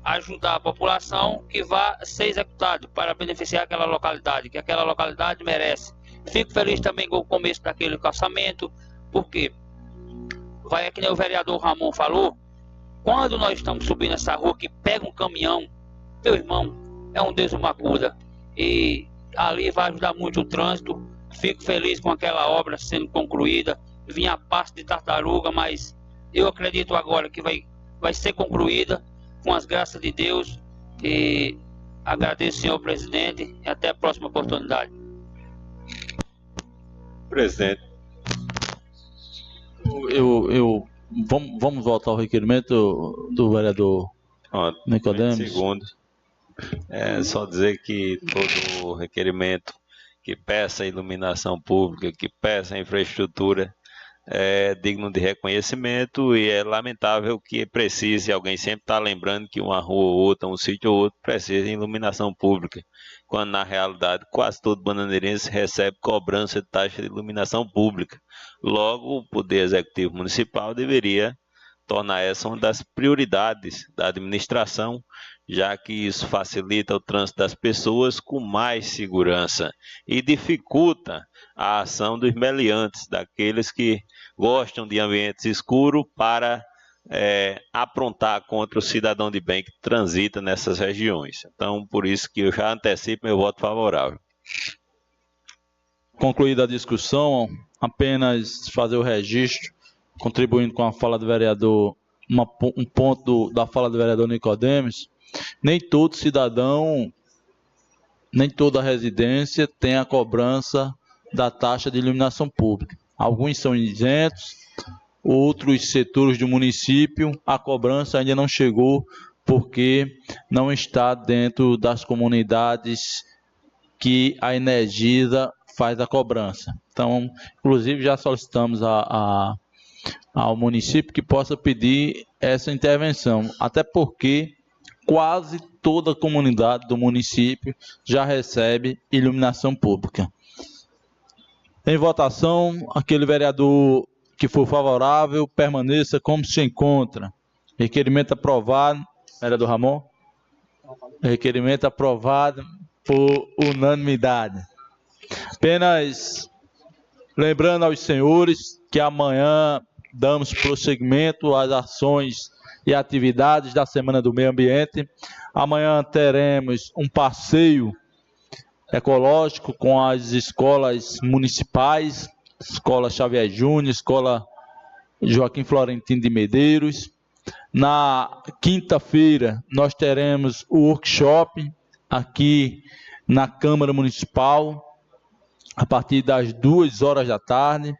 [SPEAKER 10] ajudar a população, que vá ser executado para beneficiar aquela localidade, que aquela localidade merece. Fico feliz também com o começo daquele calçamento, porque vai, que nem o vereador Ramon falou, quando nós estamos subindo essa rua, que pega um caminhão, meu irmão, é um Deus uma acuda, e ali vai ajudar muito o trânsito. Fico feliz com aquela obra sendo concluída, vinha a passo de tartaruga, mas eu acredito agora que vai ser concluída, com as graças de Deus, e agradeço, senhor presidente, e até a próxima oportunidade.
[SPEAKER 5] Presidente.
[SPEAKER 1] Vamos voltar ao requerimento do vereador Nicodemos.
[SPEAKER 5] Segundos. Só dizer que todo requerimento que peça iluminação pública, que peça infraestrutura, é digno de reconhecimento, e é lamentável que precise, alguém sempre está lembrando que uma rua ou outra, um sítio ou outro precisa de iluminação pública, quando na realidade quase todo bananeirense recebe cobrança de taxa de iluminação pública. Logo, o Poder Executivo Municipal deveria tornar essa uma das prioridades da administração, já que isso facilita o trânsito das pessoas com mais segurança e dificulta a ação dos meliantes, daqueles que gostam de ambientes escuros para aprontar contra o cidadão de bem que transita nessas regiões. Então, por isso que eu já antecipo meu voto favorável.
[SPEAKER 1] Concluída a discussão, apenas fazer o registro, contribuindo com a fala do vereador, um ponto da fala do vereador Nicodemos. Nem todo cidadão, nem toda residência tem a cobrança da taxa de iluminação pública. Alguns são isentos, outros setores do município, a cobrança ainda não chegou porque não está dentro das comunidades que a Energisa faz a cobrança. Então, inclusive, já solicitamos ao município que possa pedir essa intervenção, até porque quase toda a comunidade do município já recebe iluminação pública. Em votação, aquele vereador que for favorável, permaneça como se encontra. Requerimento aprovado. Vereador Ramon? Requerimento aprovado por unanimidade. Apenas lembrando aos senhores que amanhã damos prosseguimento às ações e atividades da Semana do Meio Ambiente. Amanhã teremos um passeio ecológico com as escolas municipais, Escola Xavier Júnior, Escola Joaquim Florentino de Medeiros. Na quinta-feira nós teremos o workshop aqui na Câmara Municipal, a partir das 2 horas da tarde.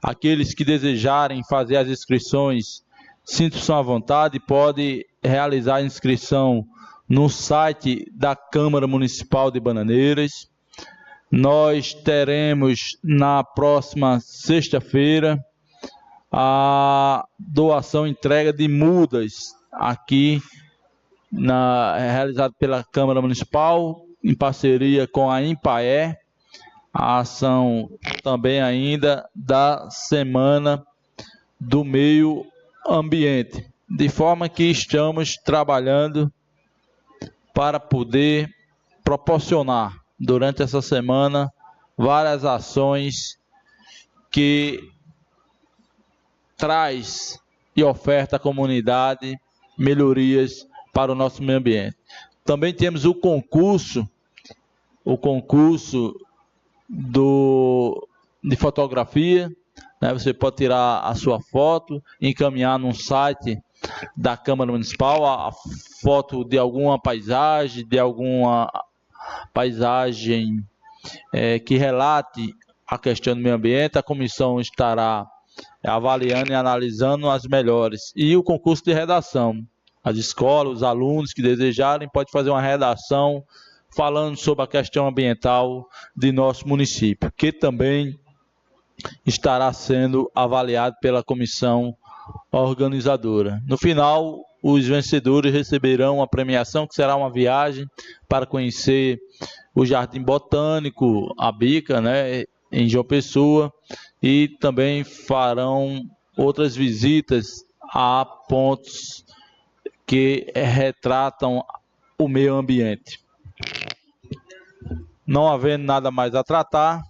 [SPEAKER 1] Aqueles que desejarem fazer as inscrições, sintam-se à vontade, podem realizar a inscrição no site da Câmara Municipal de Bananeiras. Nós teremos na próxima sexta-feira a doação, entrega de mudas aqui, realizada pela Câmara Municipal, em parceria com a Impaer, a ação também ainda da Semana do Meio Ambiente, de forma que estamos trabalhando para poder proporcionar durante essa semana várias ações que traz e oferta à comunidade melhorias para o nosso meio ambiente. Também temos o concurso de fotografia, né? Você pode tirar a sua foto, encaminhar num site da Câmara Municipal, a foto de alguma paisagem, que relate a questão do meio ambiente. A comissão estará avaliando e analisando as melhores. E o concurso de redação. As escolas, os alunos que desejarem, podem fazer uma redação falando sobre a questão ambiental de nosso município, que também estará sendo avaliado pela comissão organizadora. No final, os vencedores receberão a premiação, que será uma viagem para conhecer o Jardim Botânico, a Bica, né, em João Pessoa, e também farão outras visitas a pontos que retratam o meio ambiente. Não havendo nada mais a tratar,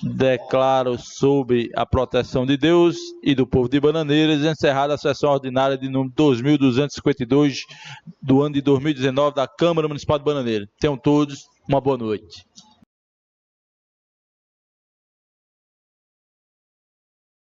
[SPEAKER 1] declaro sob a proteção de Deus e do povo de Bananeiras encerrada a sessão ordinária de número 2252 do ano de 2019 da Câmara Municipal de Bananeiras. Tenham todos uma boa noite.